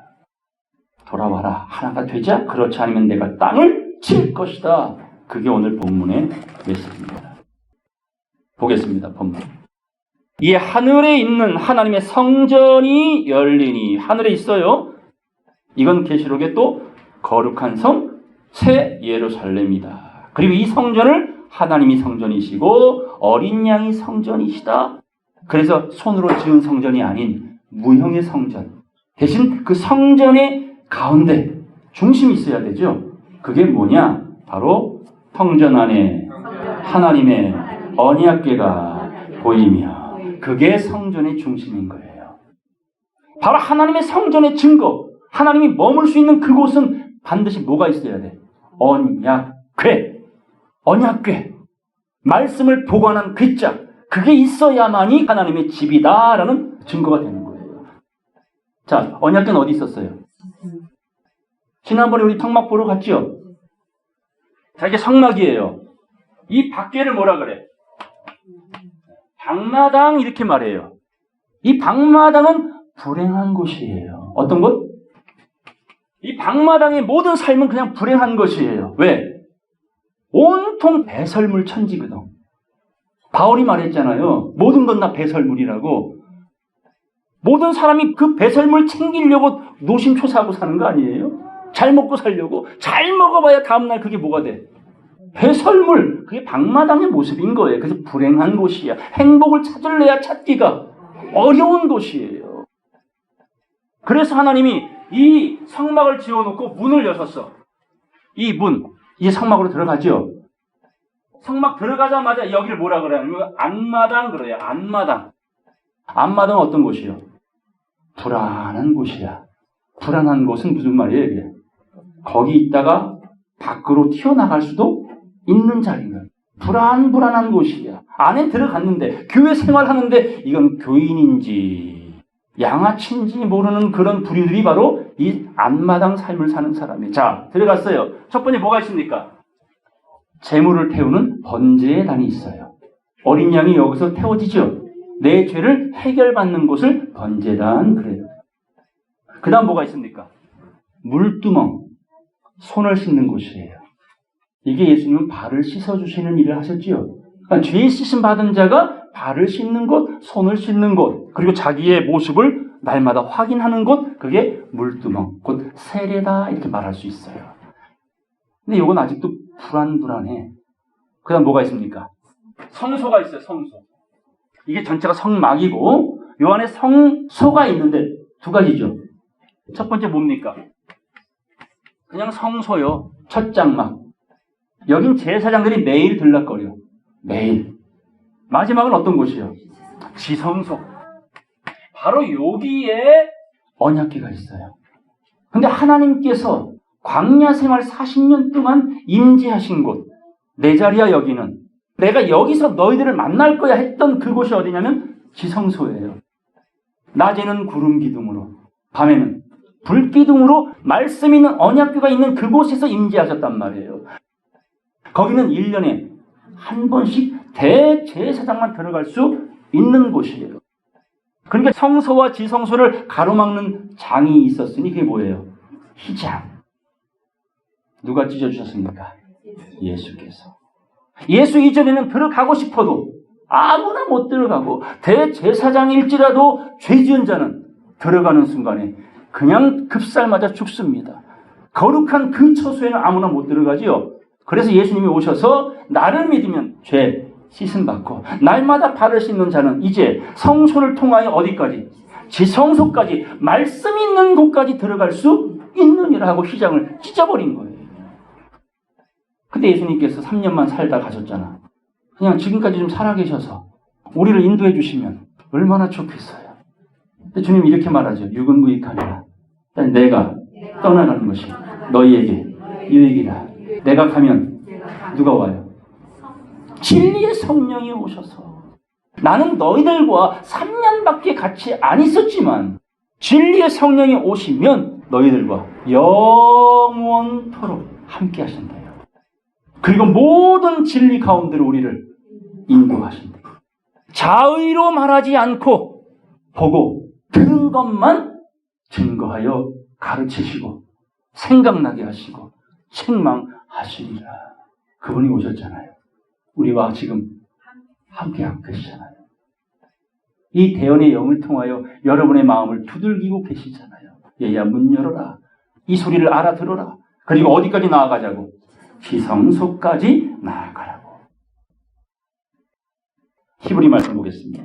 돌아와라. 하나가 되자. 그렇지 않으면 내가 땅을 칠 것이다. 그게 오늘 본문의 메시지입니다. 보겠습니다. 본문. 이 하늘에 있는 하나님의 성전이 열리니 하늘에 있어요. 이건 계시록의 또 거룩한 성 새 예루살렘이다. 그리고 이 성전을 하나님이 성전이시고 어린 양이 성전이시다. 그래서 손으로 지은 성전이 아닌 무형의 성전. 대신 그 성전의 가운데 중심이 있어야 되죠. 그게 뭐냐? 바로 성전 안에 하나님의 언약궤가 보이며 그게 성전의 중심인 거예요. 바로 하나님의 성전의 증거, 하나님이 머물 수 있는 그곳은 반드시 뭐가 있어야 돼? 언약궤. 언약궤. 말씀을 보관한 궤자. 그게 있어야만이 하나님의 집이다라는 증거가 되는 거예요. 자, 언약궤는 어디 있었어요? 지난번에 우리 성막 보러 갔죠? 자, 이게 성막이에요. 이 밖에를 뭐라 그래? 방마당 이렇게 말해요. 이 방마당은 불행한 곳이에요. 어떤 곳? 이 방마당의 모든 삶은 그냥 불행한 것이에요. 왜? 온통 배설물 천지거든. 바울이 말했잖아요. 모든 건 다 배설물이라고. 모든 사람이 그 배설물 챙기려고 노심초사하고 사는 거 아니에요? 잘 먹고 살려고. 잘 먹어봐야 다음날 그게 뭐가 돼? 배설물. 그게 방마당의 모습인 거예요. 그래서 불행한 곳이야. 행복을 찾을래야 찾기가 어려운 곳이에요. 그래서 하나님이 이 성막을 지어놓고 문을 여셨어. 이 문, 이 성막으로 들어가죠. 성막 들어가자마자 여기를 뭐라 그래요? 안마당 그래요. 안마당. 안마당은 어떤 곳이요? 불안한 곳이야. 불안한 곳은 무슨 말이에요? 이게? 거기 있다가 밖으로 튀어나갈 수도 있는 자리는 불안한 곳이야. 안에 들어갔는데 교회 생활하는데 이건 교인인지 양아치인지 모르는 그런 부류들이 바로 이 안마당 삶을 사는 사람이에요. 자, 들어갔어요. 첫 번째 뭐가 있습니까? 재물을 태우는 번제의 단이 있어요. 어린 양이 여기서 태워지죠. 내 죄를 해결받는 곳을 번제단 그래요. 그 다음 뭐가 있습니까? 물두멍, 손을 씻는 곳이에요. 이게 예수님은 발을 씻어주시는 일을 하셨지요. 그러니까 죄 씻음 받은 자가 발을 씻는 곳, 손을 씻는 곳, 그리고 자기의 모습을 날마다 확인하는 곳, 그게 물두멍, 곧 세례다 이렇게 말할 수 있어요. 근데 이건 아직도 불안해. 그 다음 뭐가 있습니까? 성소가 있어요. 성소. 이게 전체가 성막이고 요 안에 성소가 있는데 두 가지죠. 첫 번째 뭡니까? 그냥 성소요. 첫 장막. 여긴 제사장들이 매일 들락거려. 매일. 마지막은 어떤 곳이요? 지성소. 바로 여기에 언약궤가 있어요. 근데 하나님께서 광야 생활 40년 동안 임재하신 곳, 내 자리야 여기는. 내가 여기서 너희들을 만날 거야 했던 그곳이 어디냐면 지성소예요. 낮에는 구름 기둥으로, 밤에는 불 기둥으로 말씀 있는 언약궤가 있는 그곳에서 임재하셨단 말이에요. 거기는 1년에 한 번씩 대제사장만 들어갈 수 있는 곳이에요. 그러니까 성소와 지성소를 가로막는 장이 있었으니 그게 뭐예요? 휘장. 누가 찢어주셨습니까? 예수께서. 예수 이전에는 들어가고 싶어도 아무나 못 들어가고 대제사장일지라도 죄 지은 자는 들어가는 순간에 그냥 급살 맞아 죽습니다. 거룩한 그 처소에는 아무나 못 들어가지요. 그래서 예수님이 오셔서 나를 믿으면 죄 씻음 받고 날마다 발을 씻는 자는 이제 성소를 통하여 어디까지? 지성소까지 말씀 있는 곳까지 들어갈 수 있느니라 하고 휘장을 찢어버린 거예요. 근데 예수님께서 3년만 살다 가셨잖아. 그냥 지금까지 좀 살아계셔서 우리를 인도해 주시면 얼마나 좋겠어요. 근데 주님 이렇게 말하죠. 육은 무익하니라. 내가 떠나가는 것이 너희에게 유익이라. 내가 가면 누가 와요? 진리의 성령이 오셔서. 나는 너희들과 3년밖에 같이 안 있었지만 진리의 성령이 오시면 너희들과 영원토록 함께 하신대요. 그리고 모든 진리 가운데로 우리를 인도하신대요. 자의로 말하지 않고 보고 들은 것만 증거하여 가르치시고 생각나게 하시고 책망하시리라. 그분이 오셨잖아요. 우리와 지금 함께하고 계시잖아요. 이 대언의 영을 통하여 여러분의 마음을 두들기고 계시잖아요. 얘야 문 열어라. 이 소리를 알아들어라. 그리고 어디까지 나아가자고? 지성소까지 나아가라고. 히브리 말씀 보겠습니다.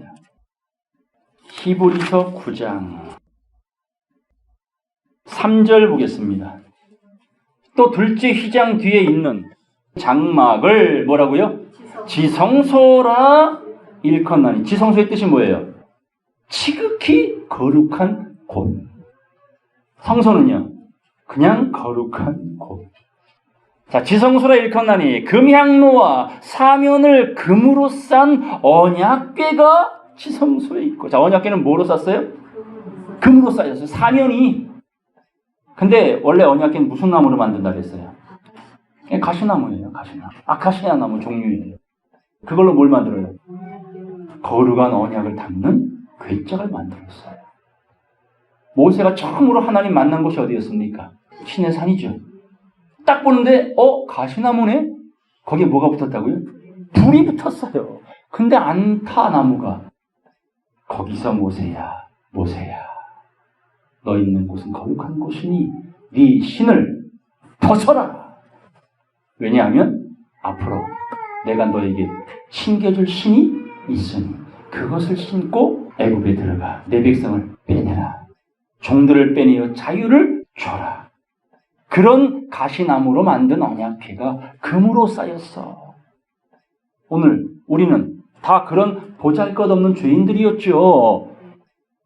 히브리서 9장 3절 보겠습니다. 또 둘째 휘장 뒤에 있는 장막을 뭐라고요? 지성소라 일컫나니. 지성소의 뜻이 뭐예요? 지극히 거룩한 곳. 성소는요, 그냥 거룩한 곳. 자, 지성소라 일컫나니 금향로와 사면을 금으로 싼 언약궤가 지성소에 있고. 자, 언약궤는 뭐로 쌌어요? 금으로 쌓였어요. 사면이. 근데 원래 언약궤는 무슨 나무로 만든다 그랬어요? 가시나무예요. 가시나무. 아카시아 나무 종류예요. 그걸로 뭘 만들어요? 거룩한 언약을 담는 궤짝을 만들었어요. 모세가 처음으로 하나님 만난 곳이 어디였습니까? 신의 산이죠. 딱 보는데 가시나무네? 거기에 뭐가 붙었다고요? 불이 붙었어요. 근데 안 타 나무가. 거기서 모세야 너 있는 곳은 거룩한 곳이니 네 신을 벗어라. 왜냐하면 앞으로 내가 너에게 신겨줄 신이 있으니 그것을 신고 애굽에 들어가 내 백성을 빼내라. 종들을 빼내어 자유를 줘라. 그런 가시나무로 만든 언약궤가 금으로 쌓였어. 오늘 우리는 다 그런 보잘것없는 죄인들이었죠.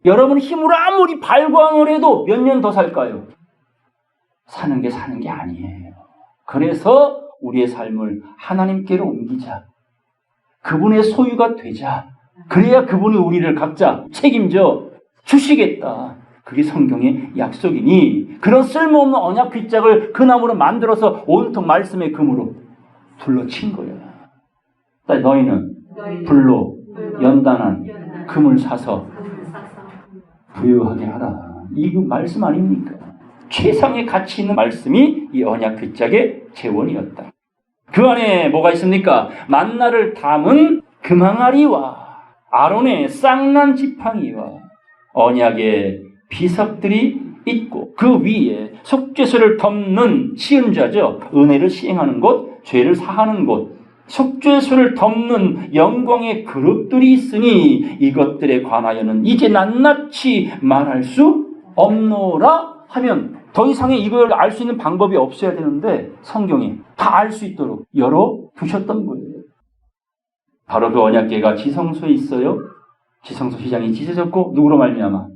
여러분 힘으로 아무리 발광을 해도 몇 년 더 살까요? 사는 게 아니에요. 그래서 우리의 삶을 하나님께로 옮기자. 그분의 소유가 되자. 그래야 그분이 우리를 각자 책임져 주시겠다. 그게 성경의 약속이니 그런 쓸모없는 언약 빗짝을 그 나무로 만들어서 온통 말씀의 금으로 둘러친 거야. 너희는 불로 연단한 금을 사서 부유하게 하라. 이거 말씀 아닙니까? 최상의 가치 있는 말씀이 이 언약 빗짝의 재원이었다. 그 안에 뭐가 있습니까? 만나를 담은 금항아리와 아론의 쌍난 지팡이와 언약의 비석들이 있고 그 위에 속죄소를 덮는 시은자죠. 은혜를 시행하는 곳, 죄를 사하는 곳, 속죄소를 덮는 영광의 그릇들이 있으니 이것들에 관하여는 이제 낱낱이 말할 수 없노라 하면 더 이상의 이걸 알 수 있는 방법이 없어야 되는데 성경이 다 알 수 있도록 열어두셨던 거예요. 바로 그 언약궤가 지성소에 있어요. 지성소 휘장이 찢어졌고 누구로 말미암아?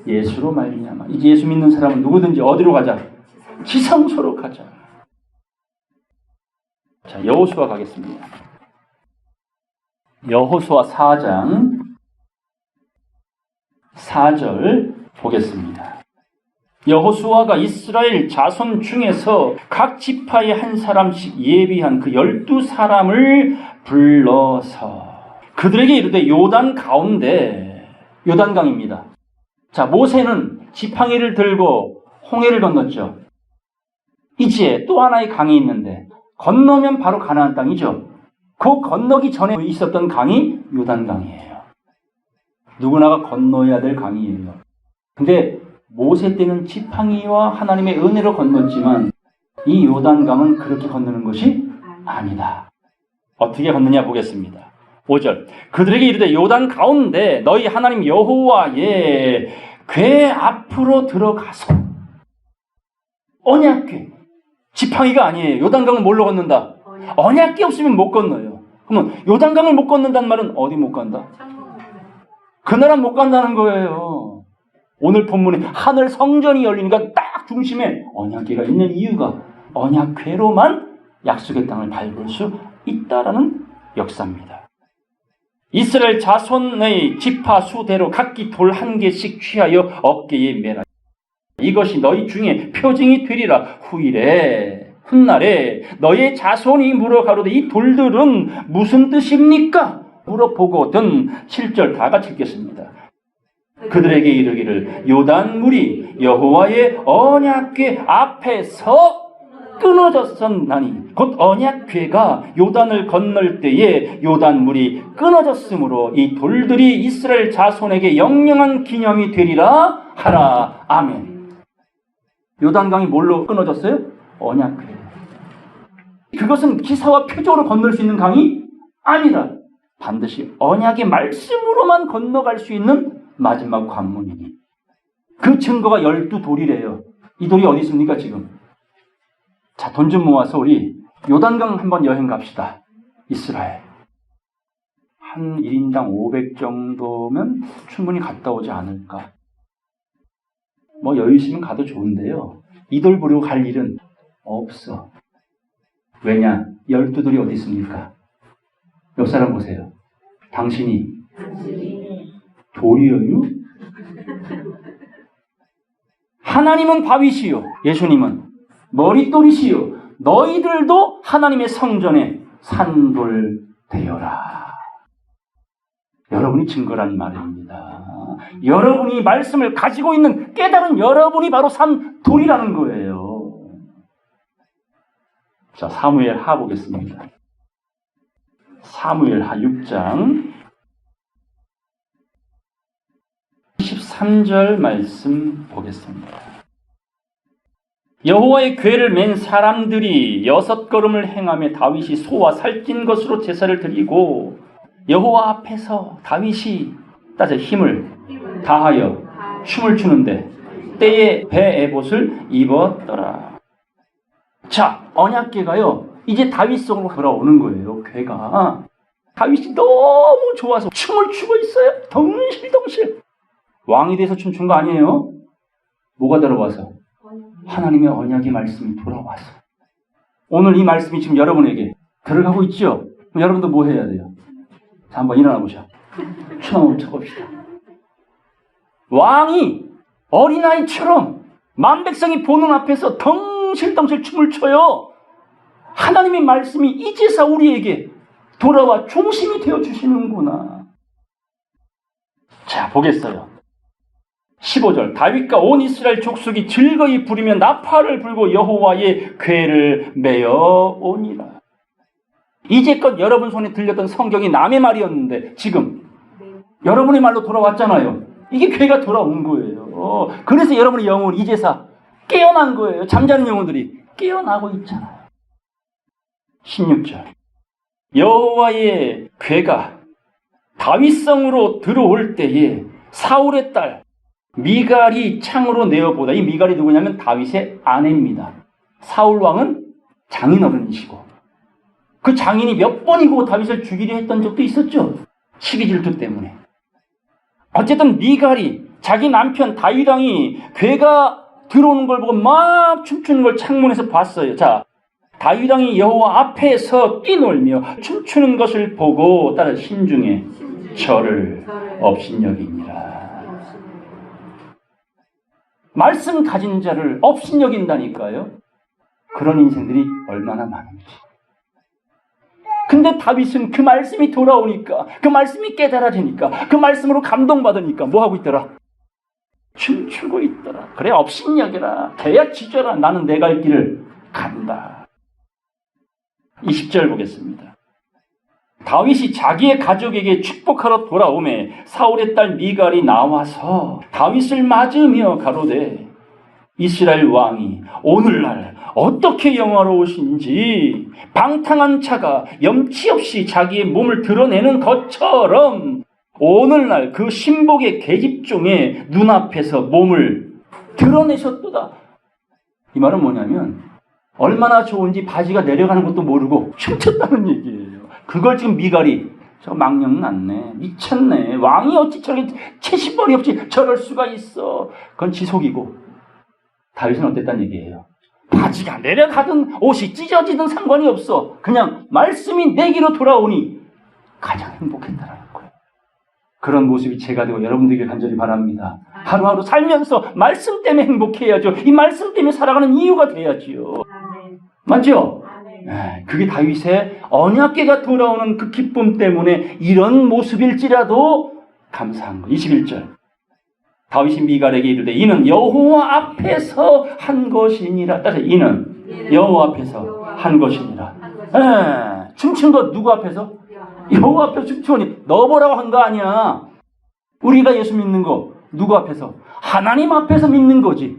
예수로 말미암아. 이제 예수 믿는 사람은 누구든지 어디로 가자? 지성소로 가자. 자, 여호수아 가겠습니다. 여호수아 4장 4절 보겠습니다. 여호수아가 이스라엘 자손 중에서 각 지파에 한 사람씩 예비한 그 12사람을 불러서 그들에게 이르되 요단 가운데 요단강입니다. 자, 모세는 지팡이를 들고 홍해를 건넜죠. 이제 또 하나의 강이 있는데 건너면 바로 가나안 땅이죠. 그 건너기 전에 있었던 강이 요단강이에요. 누구나가 건너야 될 강이에요. 근데 모세 때는 지팡이와 하나님의 은혜로 건넜지만 이 요단강은 그렇게 건너는 것이 아니다. 어떻게 건너냐 보겠습니다. 5절 그들에게 이르되 요단 가운데 너희 하나님 여호와의 궤 앞으로 들어가서 언약궤 지팡이가 아니에요. 요단강은 뭘로 건넌다? 언약궤 없으면 못 건너요. 그러면 요단강을 못 건넌다는 말은 어디 못 간다? 그 나라 못 간다는 거예요. 오늘 본문에 하늘 성전이 열리니까 딱 중심에 언약궤가 있는 이유가 언약궤로만 약속의 땅을 밟을 수 있다라는 역사입니다. 이스라엘 자손의 지파 수대로 각기 돌 한 개씩 취하여 어깨에 매라. 이것이 너희 중에 표징이 되리라. 후일에 훗날에 너의 자손이 물어가로되 이 돌들은 무슨 뜻입니까? 물어보거든. 7절 다 같이 읽겠습니다. 그들에게 이르기를 요단물이 여호와의 언약궤 앞에서 끊어졌었나니 곧 언약궤가 요단을 건널 때에 요단물이 끊어졌으므로 이 돌들이 이스라엘 자손에게 영영한 기념이 되리라 하라. 아멘. 요단강이 뭘로 끊어졌어요? 언약궤. 그것은 기사와 표적으로 건널 수 있는 강이 아니라 반드시 언약의 말씀으로만 건너갈 수 있는 마지막 관문이니 그 증거가 12돌이래요. 이 돌이 어디 있습니까 지금? 자, 돈 좀 모아서 우리 요단강 한번 여행 갑시다. 이스라엘. 한 1인당 500 정도면 충분히 갔다 오지 않을까. 뭐 여유 있으면 가도 좋은데요. 이 돌 보려고 갈 일은 없어. 왜냐? 12돌이 어디 있습니까? 옆 사람 보세요. 당신이 돌이여요? 하나님은 바위시요. 예수님은 머릿돌이시요. 너희들도 하나님의 성전에 산돌 되어라. 여러분이 증거란 말입니다. 여러분이 말씀을 가지고 있는 깨달은 여러분이 바로 산돌이라는 거예요. 자, 사무엘하 보겠습니다. 사무엘하 6장 13절 말씀 보겠습니다. 여호와의 궤를 맨 사람들이 6걸음을 행하며 다윗이 소와 살찐 것으로 제사를 드리고 여호와 앞에서 다윗이 따져 힘을 다하여 춤을 추는데 때에 배 에봇을 입었더라. 자, 언약궤가요 이제 다윗 성으로 돌아오는 거예요. 궤가 다윗이 너무 좋아서 춤을 추고 있어요. 덩실덩실. 왕이 돼서 춤춘 거 아니에요? 뭐가 들어와서? 하나님의 언약의 말씀이 돌아와서. 오늘 이 말씀이 지금 여러분에게 들어가고 있죠? 그럼 여러분도 뭐 해야 돼요? 자, 한번 일어나 보자. 춤 한번 춰봅시다. 왕이 어린아이처럼 만백성이 보는 앞에서 덩실덩실 춤을 춰요. 하나님의 말씀이 이제서 우리에게 돌아와 중심이 되어주시는구나. 자, 보겠어요. 15절 다윗과 온 이스라엘 족속이 즐거이 부리며 나팔을 불고 여호와의 궤를 메어 오니라. 이제껏 여러분 손에 들렸던 성경이 남의 말이었는데 지금 여러분의 말로 돌아왔잖아요. 이게 궤가 돌아온 거예요. 그래서 여러분의 영혼이 이제서 깨어난 거예요. 잠자는 영혼들이 깨어나고 있잖아요. 16절 여호와의 궤가 다윗성으로 들어올 때에 사울의 딸 미갈이 창으로 내어보다. 이 미갈이 누구냐면 다윗의 아내입니다. 사울 왕은 장인어른이시고 그 장인이 몇 번이고 다윗을 죽이려 했던 적도 있었죠. 시기질투 때문에. 어쨌든 미갈이 자기 남편 다윗 왕이 궤가 들어오는 걸 보고 막 춤추는 걸 창문에서 봤어요. 자, 다윗 왕이 여호와 앞에서 뛰놀며 춤추는 것을 보고 따라 심중에 저를 업신여깁니다. 말씀 가진 자를 업신여긴다니까요. 그런 인생들이 얼마나 많은지. 근데 다윗은 그 말씀이 돌아오니까, 그 말씀이 깨달아지니까, 그 말씀으로 감동받으니까 뭐 하고 있더라? 춤추고 있더라. 그래, 업신여겨라. 개야 짖어라. 나는 내 갈 길을 간다. 20절 보겠습니다. 다윗이 자기의 가족에게 축복하러 돌아오매 사울의 딸 미갈이 나와서 다윗을 맞으며 가로되 이스라엘 왕이 오늘날 어떻게 영화로우신지 방탕한 자가 염치 없이 자기의 몸을 드러내는 것처럼 오늘날 그 신복의 계집종의 눈앞에서 몸을 드러내셨도다. 이 말은 뭐냐면 얼마나 좋은지 바지가 내려가는 것도 모르고 춤췄다는 얘기예요. 그걸 지금 미갈이 저 망령 났네, 미쳤네, 왕이 어찌 저렇게 채식벌이 없이 저럴 수가 있어. 그건 지속이고, 다윗은 어땠단 얘기예요? 바지가 내려가든 옷이 찢어지든 상관이 없어. 그냥 말씀이 내기로 돌아오니 가장 행복했다라는 거예요. 그런 모습이 제가 되고 여러분들에게 간절히 바랍니다. 하루하루 살면서 말씀 때문에 행복해야죠. 이 말씀 때문에 살아가는 이유가 돼야지요. 맞죠? 그게 다윗의 언약궤가 돌아오는 그 기쁨 때문에 이런 모습일지라도 감사한 거. 21절. 다윗이 미갈에게 이르되 이는 여호와 앞에서 한 것이니라. 따라서 이는 여호와 앞에서 한 것이니라. 춤춘 거 누구 앞에서? 여호와 앞에서 춤추니 너 보라고 한 거 아니야. 우리가 예수 믿는 거 누구 앞에서? 하나님 앞에서 믿는 거지.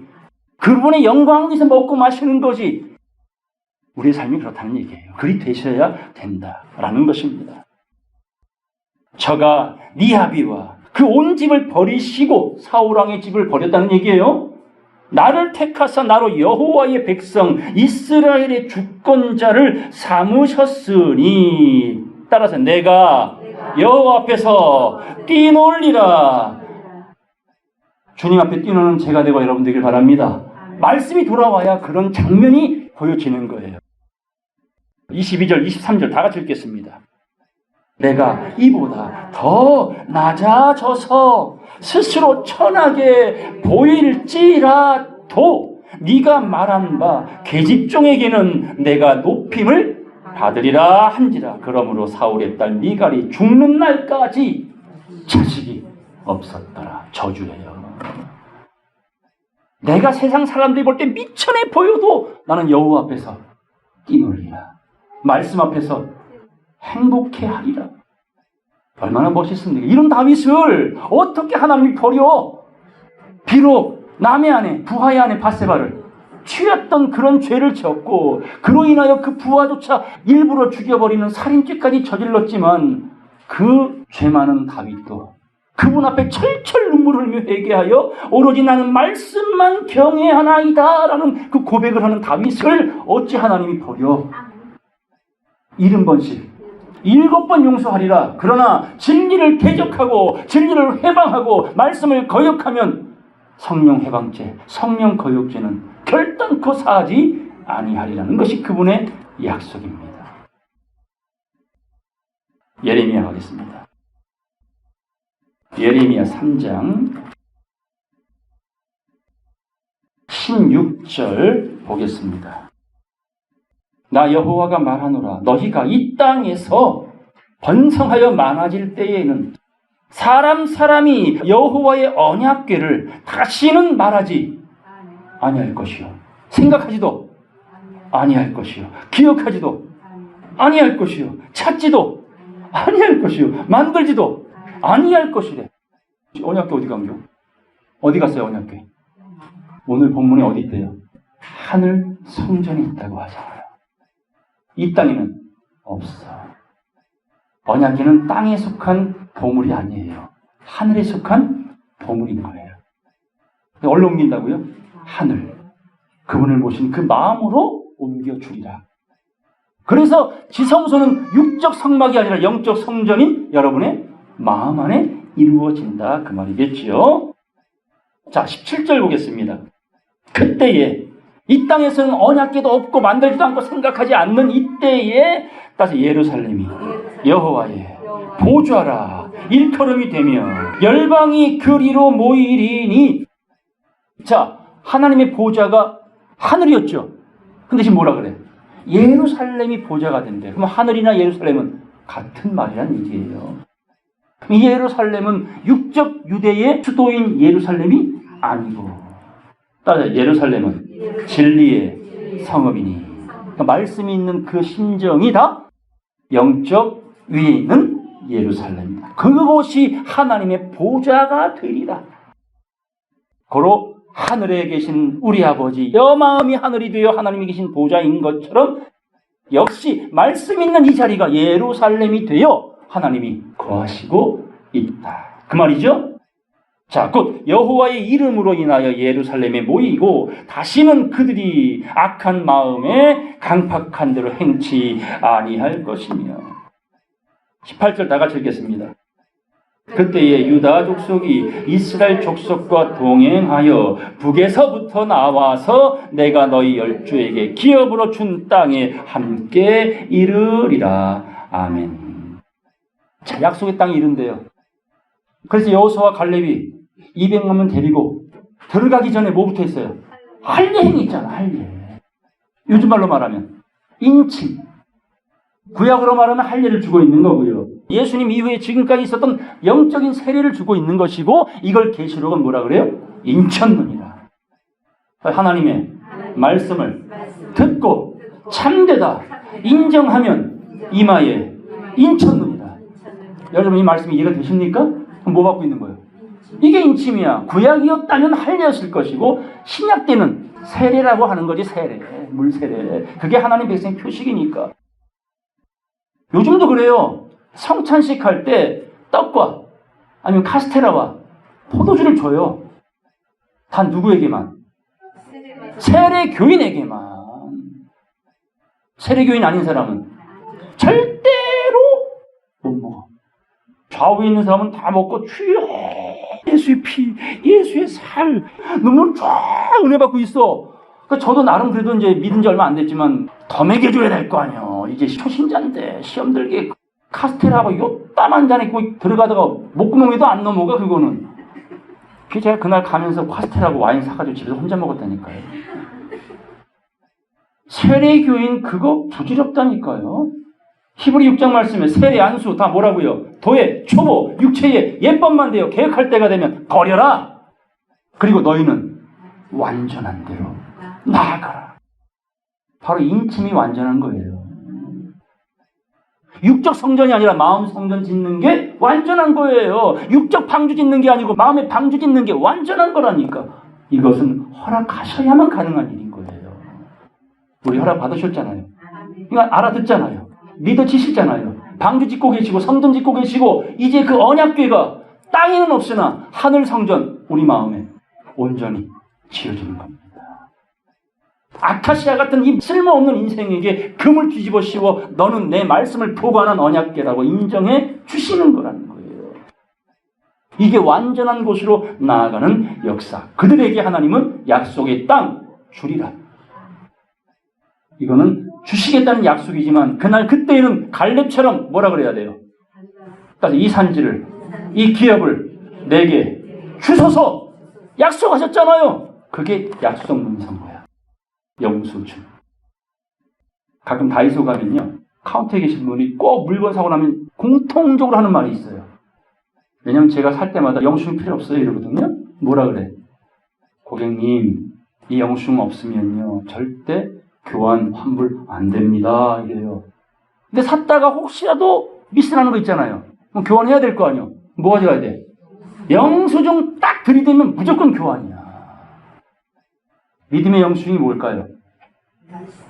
그분의 영광을 위해서 먹고 마시는 거지. 우리의 삶이 그렇다는 얘기예요. 그리 되셔야 된다라는 것입니다. 저가 니아비와 그 온 집을 버리시고 사울왕의 집을 버렸다는 얘기예요. 나를 택하사 나로 여호와의 백성 이스라엘의 주권자를 삼으셨으니 따라서 내가 여호와 앞에서 뛰놀리라. 주님 앞에 뛰노는 제가 되고 여러분 되길 바랍니다. 말씀이 돌아와야 그런 장면이 보여지는 거예요. 22절, 23절 다 같이 읽겠습니다. 내가 이보다 더 낮아져서 스스로 천하게 보일지라도 네가 말한 바 계집종에게는 내가 높임을 받으리라 한지라. 그러므로 사울의 딸 미갈이 죽는 날까지 자식이 없었더라. 저주예요. 내가 세상 사람들이 볼 때 미천해 보여도 나는 여호와 앞에서 뛰놀리라. 말씀 앞에서 행복해하리라. 얼마나 멋있습니까? 이런 다윗을 어떻게 하나님이 버려? 비록 남의 아내, 부하의 아내 밧세바를 취했던 그런 죄를 지었고 그로 인하여 그 부하조차 일부러 죽여버리는 살인죄까지 저질렀지만 그 죄 많은 다윗도 그분 앞에 철철 눈물을 흘며 회개하여 오로지 나는 말씀만 경외하나이다 라는 그 고백을 하는 다윗을 어찌 하나님이 버려? 70번씩 7번 용서하리라. 그러나 진리를 대적하고 진리를 회방하고 말씀을 거역하면 성령 해방죄, 성령 거역죄는 결단코 사하지 아니하리라는 것이 그분의 약속입니다. 예레미야 가겠습니다. 예레미야 3장 16절 보겠습니다. 나 여호와가 말하노라. 너희가 이 땅에서 번성하여 많아질 때에는 사람이 여호와의 언약궤를 다시는 말하지 아니할 것이요. 생각하지도 아니할 것이요. 기억하지도 아니할 것이요. 찾지도 아니할 것이요. 만들지도 아니할 것이래. 언약궤 어디 간겨? 어디 갔어요 언약궤? 오늘 본문에 어디 있대요? 하늘 성전이 있다고 하잖아요. 이 땅에는 없어. 언약궤는 땅에 속한 보물이 아니에요. 하늘에 속한 보물인 거예요. 어디로 옮긴다고요? 하늘. 그분을 모신 그 마음으로 옮겨주리라. 그래서 지성소는 육적 성막이 아니라 영적 성전인 여러분의 마음 안에 이루어진다 그 말이겠지요. 자, 17절 보겠습니다. 그때에 이 땅에서는 언약궤도 없고 만들지도 않고 생각하지 않는 이때에 따라서 예루살렘이 여호와의 보좌라 일컬음이 되며 열방이 그리로 모이리니. 자, 하나님의 보좌가 하늘이었죠. 근데 지금 뭐라 그래? 예루살렘이 보좌가 된대. 그럼 하늘이나 예루살렘은 같은 말이란 얘기예요. 이 예루살렘은 육적 유대의 수도인 예루살렘이 아니고, 따라서 예루살렘은 진리의 성읍이니. 그러니까 말씀이 있는 그 심정이 다 영적 위에 있는 예루살렘이다. 그것이 하나님의 보좌가 되리라. 고로 하늘에 계신 우리 아버지, 여 마음이 하늘이 되어 하나님이 계신 보좌인 것처럼 역시 말씀 있는 이 자리가 예루살렘이 되어 하나님이 거하시고 있다. 그 말이죠. 자, 곧 여호와의 이름으로 인하여 예루살렘에 모이고 다시는 그들이 악한 마음에 강팍한 대로 행치 아니할 것이며. 18절 다 같이 읽겠습니다. 그때에 유다 족속이 이스라엘 족속과 동행하여 북에서부터 나와서 내가 너희 열조에게 기업으로 준 땅에 함께 이르리라. 아멘. 자, 약속의 땅에 이른대요. 그래서 여호수아와 갈렙이 200만 명 데리고 들어가기 전에 뭐부터 했어요? 할례 행위 있잖아, 할례. 요즘 말로 말하면 인침. 구약으로 말하면 할례를 주고 있는 거고요. 예수님 이후에 지금까지 있었던 영적인 세례를 주고 있는 것이고, 이걸 계시록은 뭐라 그래요? 인천문이라. 하나님의 말씀을 듣고 참되다 인정하면 이마에 인천문이다. 여러분 이 말씀이 이해가 되십니까? 그럼 뭐 받고 있는 거예요? 이게 인침이야. 구약이었다면 할례였을 것이고, 신약 때는 세례라고 하는 거지. 세례, 물세례. 그게 하나님 백성의 표식이니까. 요즘도 그래요. 성찬식 할 때 떡과 아니면 카스테라와 포도주를 줘요. 다 누구에게만? 세례교인에게만. 세례교인 아닌 사람은 절대로 못 먹어. 좌우에 있는 사람은 다 먹고 주여 예수의 피, 예수의 살, 눈물 쫙 은혜 받고 있어. 그러니까 저도 나름 그래도 이제 믿은 지 얼마 안 됐지만 더 먹여줘야 될 거 아니에요. 이제 초신자인데 시험 들게 카스테라하고 요따만 잔에 들어가다가 목구멍에도 안 넘어가 그거는. 그래서 제가 그날 가면서 카스테라하고 와인 사가지고 집에서 혼자 먹었다니까요. 세례교인 그거 부질없다니까요. 히브리 6장 말씀에 세례, 안수 다 뭐라고요? 도에, 초보, 육체에 예법만 돼요. 계획할 때가 되면 버려라. 그리고 너희는 완전한 대로 나아가라. 바로 인침이 완전한 거예요. 육적 성전이 아니라 마음 성전 짓는 게 완전한 거예요. 육적 방주 짓는 게 아니고 마음의 방주 짓는 게 완전한 거라니까. 이것은 허락하셔야만 가능한 일인 거예요. 우리 허락 받으셨잖아요. 그러니까 알아듣잖아요. 믿어지시잖아요. 방주 짓고 계시고 성전 짓고 계시고, 이제 그 언약궤가 땅에는 없으나 하늘 성전 우리 마음에 온전히 지어지는 겁니다. 아카시아 같은 이 쓸모없는 인생에게 금을 뒤집어 씌워 너는 내 말씀을 보관한 언약궤라고 인정해 주시는 거라는 거예요. 이게 완전한 곳으로 나아가는 역사. 그들에게 하나님은 약속의 땅 주리라. 이거는 주시겠다는 약속이지만 그때에는 갈렙처럼 뭐라 그래야 돼요? 그래서 이 산지를, 이 기업을 내게 주소서 약속하셨잖아요. 그게 약속 문상거야. 영수증. 가끔 다이소 가면요, 카운터에 계신 분이 꼭 물건 사고 나면 공통적으로 하는 말이 있어요. 왜냐면 제가 살 때마다 영수증 필요 없어요 이러거든요. 뭐라 그래? 고객님, 이 영수증 없으면요 절대 교환 환불 안 됩니다 이래요. 근데 샀다가 혹시라도 미스나는 거 있잖아요. 그럼 교환해야 될 거 아니에요. 뭐 가져가야 돼? 영수증 딱 들이대면 무조건 교환이야. 믿음의 영수증이 뭘까요?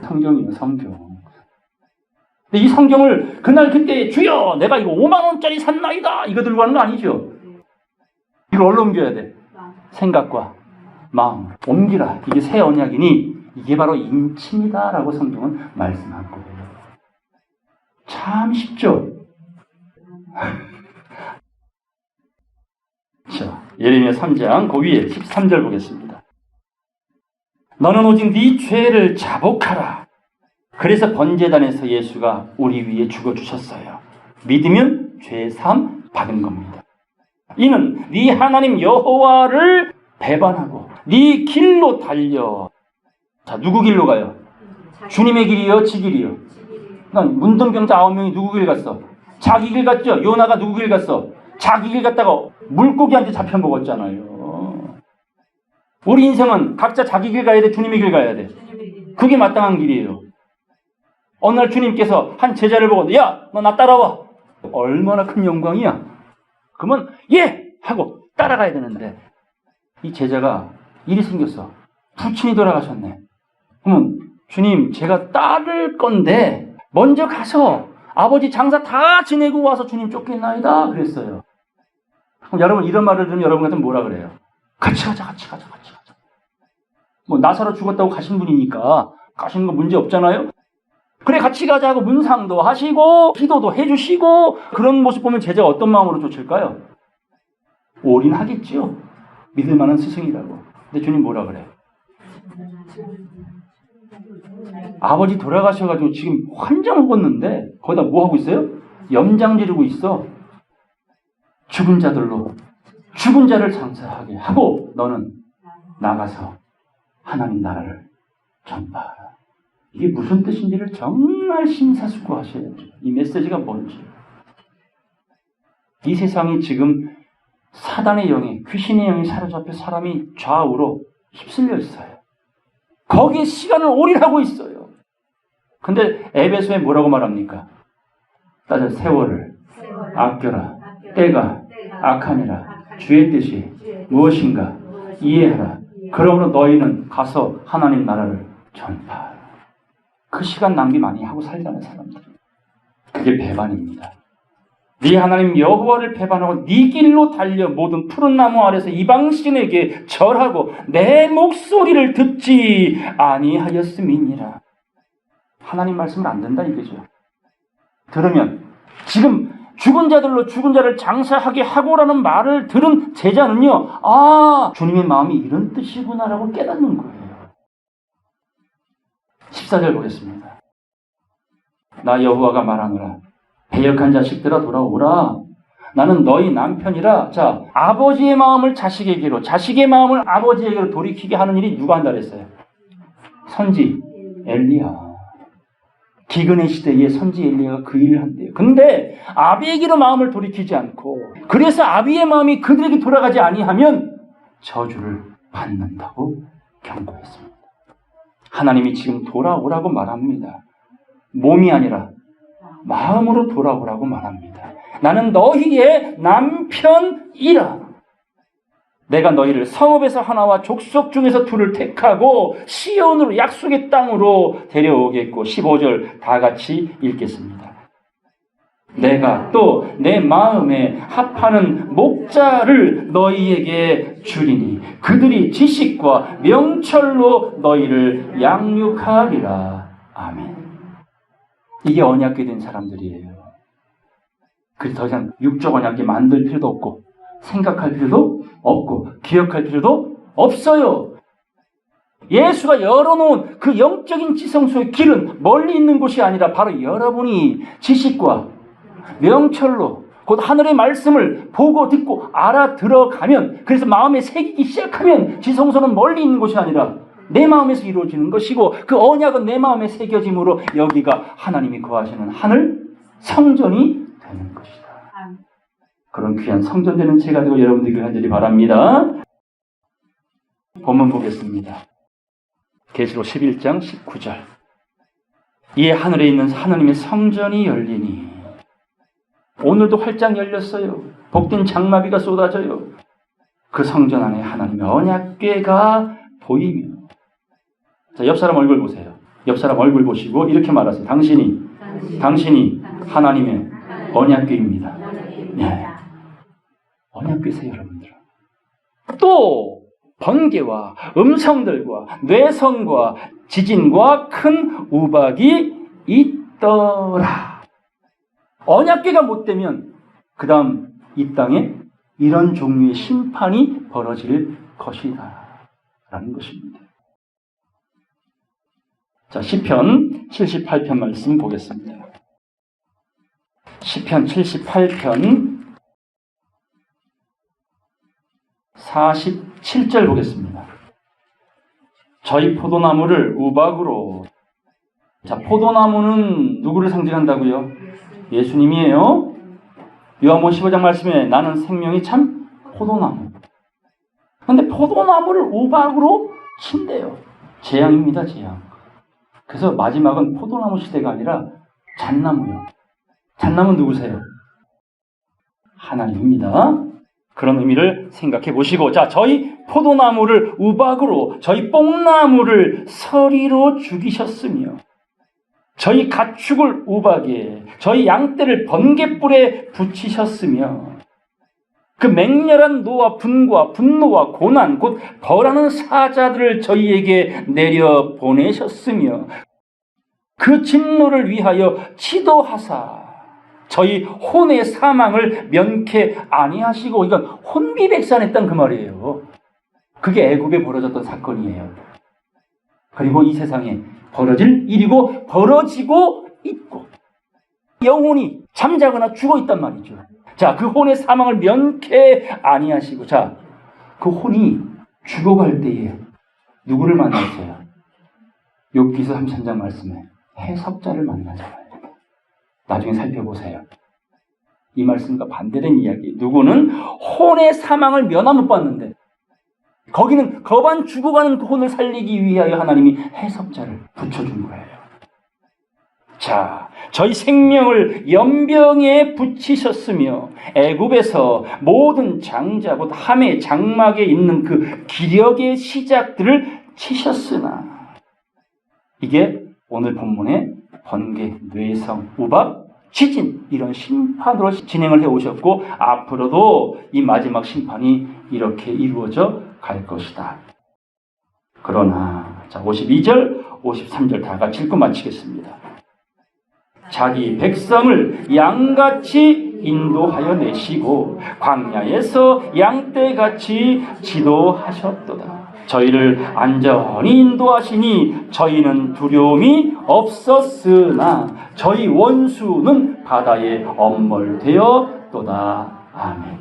성경이에요. 성경. 근데 이 성경을 그날 그때 주여 내가 이거 5만 원짜리 샀나이다 이거 들고 가는 거 아니죠. 이걸 어디로 옮겨야 돼? 생각과 마음 옮기라. 이게 새 언약이니 이게 바로 인침이다라고 성경은 말씀한 거예요. 참 쉽죠? 자, 예레미야 3장 그 위에 13절 보겠습니다. 너는 오직 네 죄를 자복하라. 그래서 번제단에서 예수가 우리 위에 죽어주셨어요. 믿으면 죄 사함 받은 겁니다. 이는 네 하나님 여호와를 배반하고 네 길로 달려. 자, 누구 길로 가요? 주님의 길이요? 지 길이요? 그러니까 문둥병자 9명이 누구 길 갔어? 자기 길 갔죠? 요나가 누구 길 갔어? 자기 길 갔다가 물고기한테 잡혀 먹었잖아요. 우리 인생은 각자 자기 길 가야 돼? 주님의 길 가야 돼? 그게 마땅한 길이에요. 어느 날 주님께서 한 제자를 보고 야, 너 나 따라와. 얼마나 큰 영광이야. 그러면 예! 하고 따라가야 되는데 이 제자가 일이 생겼어. 부친이 돌아가셨네. 그러면 주님 제가 따를 건데 먼저 가서 아버지 장사 다 지내고 와서 주님 쫓겠나이다 그랬어요. 그럼 여러분 이런 말을 들으면 여러분 같으면 뭐라 그래요? 같이 가자. 뭐 나사로 죽었다고 가신 분이니까 가시는 거 문제 없잖아요. 그래 같이 가자고 문상도 하시고 기도도 해주시고 그런 모습 보면 제자가 어떤 마음으로 쫓을까요? 올인하겠죠. 믿을 만한 스승이라고. 근데 주님 뭐라 그래? 아버지 돌아가셔가지고 지금 환장 먹었는데 거기다 뭐 하고 있어요? 염장 지르고 있어. 죽은 자들로 죽은 자를 장사하게 하고 너는 나가서 하나님 나라를 전파하라. 이게 무슨 뜻인지를 정말 심사숙고하셔야죠. 이 메시지가 뭔지. 이 세상이 지금 사단의 영에 귀신의 영에 사로잡혀 사람이 좌우로 휩쓸려 있어요. 거기에 시간을 올인하고 있어요. 근데 에베소에 뭐라고 말합니까? 따져 세월을 아껴라. 때가 악하니라. 주의 뜻이 무엇인가 이해하라. 그러므로 너희는 가서 하나님 나라를 전파하라. 그 시간 낭비 많이 하고 살잖아요, 사람들이. 그게 배반입니다. 네 하나님 여호와를 배반하고 네 길로 달려 모든 푸른 나무 아래서 이방신에게 절하고 내 목소리를 듣지 아니하였음이니라. 하나님 말씀을 안 듣는다 이거죠. 들으면 지금 죽은 자들로 죽은 자를 장사하게 하고라는 말을 들은 제자는요, 아, 주님의 마음이 이런 뜻이구나라고 깨닫는 거예요. 14절 보겠습니다. 나 여호와가 말하노라. 배역한 자식들아 돌아오라. 나는 너희 남편이라. 자, 아버지의 마음을 자식에게로, 자식의 마음을 아버지에게로 돌이키게 하는 일이 누가 한다 그랬어요? 선지 엘리야. 기근의 시대에 선지 엘리야가 그 일을 한대요. 근데 아비에게로 마음을 돌이키지 않고, 그래서 아비의 마음이 그들에게 돌아가지 아니하면 저주를 받는다고 경고했습니다. 하나님이 지금 돌아오라고 말합니다. 몸이 아니라 마음으로 돌아오라고 말합니다. 나는 너희의 남편이라. 내가 너희를 성읍에서 하나와 족속 중에서 둘을 택하고 시온으로 약속의 땅으로 데려오겠고. 15절 다 같이 읽겠습니다. 내가 또 내 마음에 합하는 목자를 너희에게 주리니 그들이 지식과 명철로 너희를 양육하리라. 아멘. 이게 언약궤 된 사람들이에요. 그래서 더 이상 육적 언약궤 만들 필요도 없고 생각할 필요도 없고 기억할 필요도 없어요. 예수가 열어놓은 그 영적인 지성소의 길은 멀리 있는 곳이 아니라 바로 여러분이 지식과 명철로 곧 하늘의 말씀을 보고 듣고 알아들어가면, 그래서 마음에 새기기 시작하면 지성소는 멀리 있는 곳이 아니라 내 마음에서 이루어지는 것이고, 그 언약은 내 마음에 새겨짐으로 여기가 하나님이 거하시는 하늘 성전이 되는 것이다. 그런 귀한 성전 되는 제가 되고 여러분들에게 간절히 바랍니다. 본문 보겠습니다. 계시록 11장 19절. 이에 하늘에 있는 하나님의 성전이 열리니, 오늘도 활짝 열렸어요. 복된 장마비가 쏟아져요. 그 성전 안에 하나님의 언약궤가 보이며. 자, 옆 사람 얼굴 보세요. 옆 사람 얼굴 보시고 이렇게 말하세요. 당신이 하나님의 언약궤입니다. 네. 언약궤세요, 여러분들. 또 번개와 음성들과 뇌성과 지진과 큰 우박이 있더라. 언약궤가 못 되면 그 다음 이 땅에 이런 종류의 심판이 벌어질 것이다 라는 것입니다. 자, 시편 78편 말씀 보겠습니다. 시편 78편 47절 보겠습니다. 저희 포도나무를 우박으로. 자, 포도나무는 누구를 상징한다고요? 예수님이에요. 요한복음 15장 말씀에 나는 생명이 참 포도나무. 그런데 포도나무를 우박으로 친대요. 재앙입니다, 재앙. 그래서 마지막은 포도나무 시대가 아니라 잣나무요. 잣나무는 누구세요? 하나님입니다. 그런 의미를 생각해 보시고, 자, 저희 포도나무를 우박으로, 저희 뽕나무를 서리로 죽이셨으며, 저희 가축을 우박에, 저희 양떼를 번갯불에 붙이셨으며, 그 맹렬한 노와 분과 분노와 고난, 곧 벌하는 사자들을 저희에게 내려 보내셨으며, 그 진노를 위하여 치도하사 저희 혼의 사망을 면케 아니하시고, 이건 혼비백산했단 그 말이에요. 그게 애굽에 벌어졌던 사건이에요. 그리고 이 세상에 벌어질 일이고 벌어지고 있고 영혼이 잠자거나 죽어 있단 말이죠. 자, 그 혼의 사망을 면케 아니하시고, 자, 그 혼이 죽어갈 때에 누구를 만났어요? 욥기서 33장 말씀에 해석자를 만나잖아요. 나중에 살펴보세요. 이 말씀과 반대된 이야기. 누구는 혼의 사망을 면하 못 봤는데 거기는 거반 죽어가는 그 혼을 살리기 위하여 하나님이 해석자를 붙여준 거예요. 자, 저희 생명을 연병에 붙이셨으며 애굽에서 모든 장자 곧 함의 장막에 있는 그 기력의 시작들을 치셨으나, 이게 오늘 본문의 번개, 뇌성, 우박, 지진, 이런 심판으로 진행을 해오셨고 앞으로도 이 마지막 심판이 이렇게 이루어져 갈 것이다. 그러나 자, 52절, 53절 다 같이 읽고 마치겠습니다. 자기 백성을 양같이 인도하여 내시고 광야에서 양떼같이 지도하셨도다. 저희를 안전히 인도하시니 저희는 두려움이 없었으나 저희 원수는 바다에 엄몰되었도다. 아멘.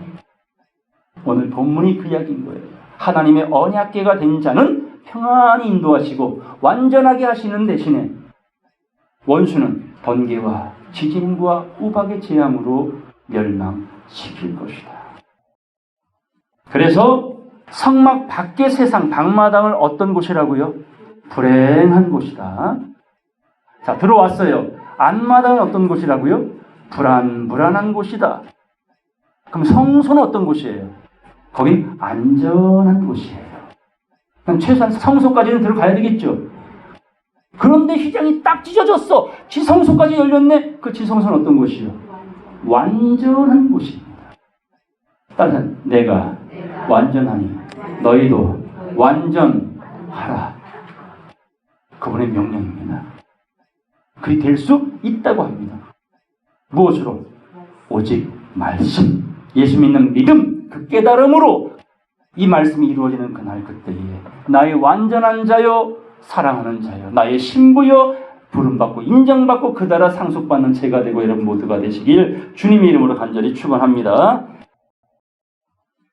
오늘 본문이 그 이야기인 거예요. 하나님의 언약궤가 된 자는 평안히 인도하시고 완전하게 하시는 대신에 원수는 번개와 지진과 우박의 재앙으로 멸망시킬 것이다. 그래서 성막 밖의 세상 방마당을 어떤 곳이라고요? 불행한 곳이다. 자, 들어왔어요. 안마당은 어떤 곳이라고요? 불안한 곳이다. 그럼 성소는 어떤 곳이에요? 거긴 안전한 곳이에요. 그럼 최소한 성소까지는 들어가야 되겠죠. 그런데 휘장이 딱 찢어졌어. 지성소까지 열렸네. 그 지성소는 어떤 곳이요? 완전한 곳입니다. 따라서 내가 완전하니 너희도 완전하라. 그분의 명령입니다. 그리 될 수 있다고 합니다. 무엇으로? 오직 말씀, 예수 믿는 믿음, 그 깨달음으로 이 말씀이 이루어지는 그날 그때에 나의 완전한 자요, 사랑하는 자요, 나의 신부요, 부름받고 인정받고 그달아 상속받는 제가 되고 여러분 모두가 되시길 주님의 이름으로 간절히 축원합니다.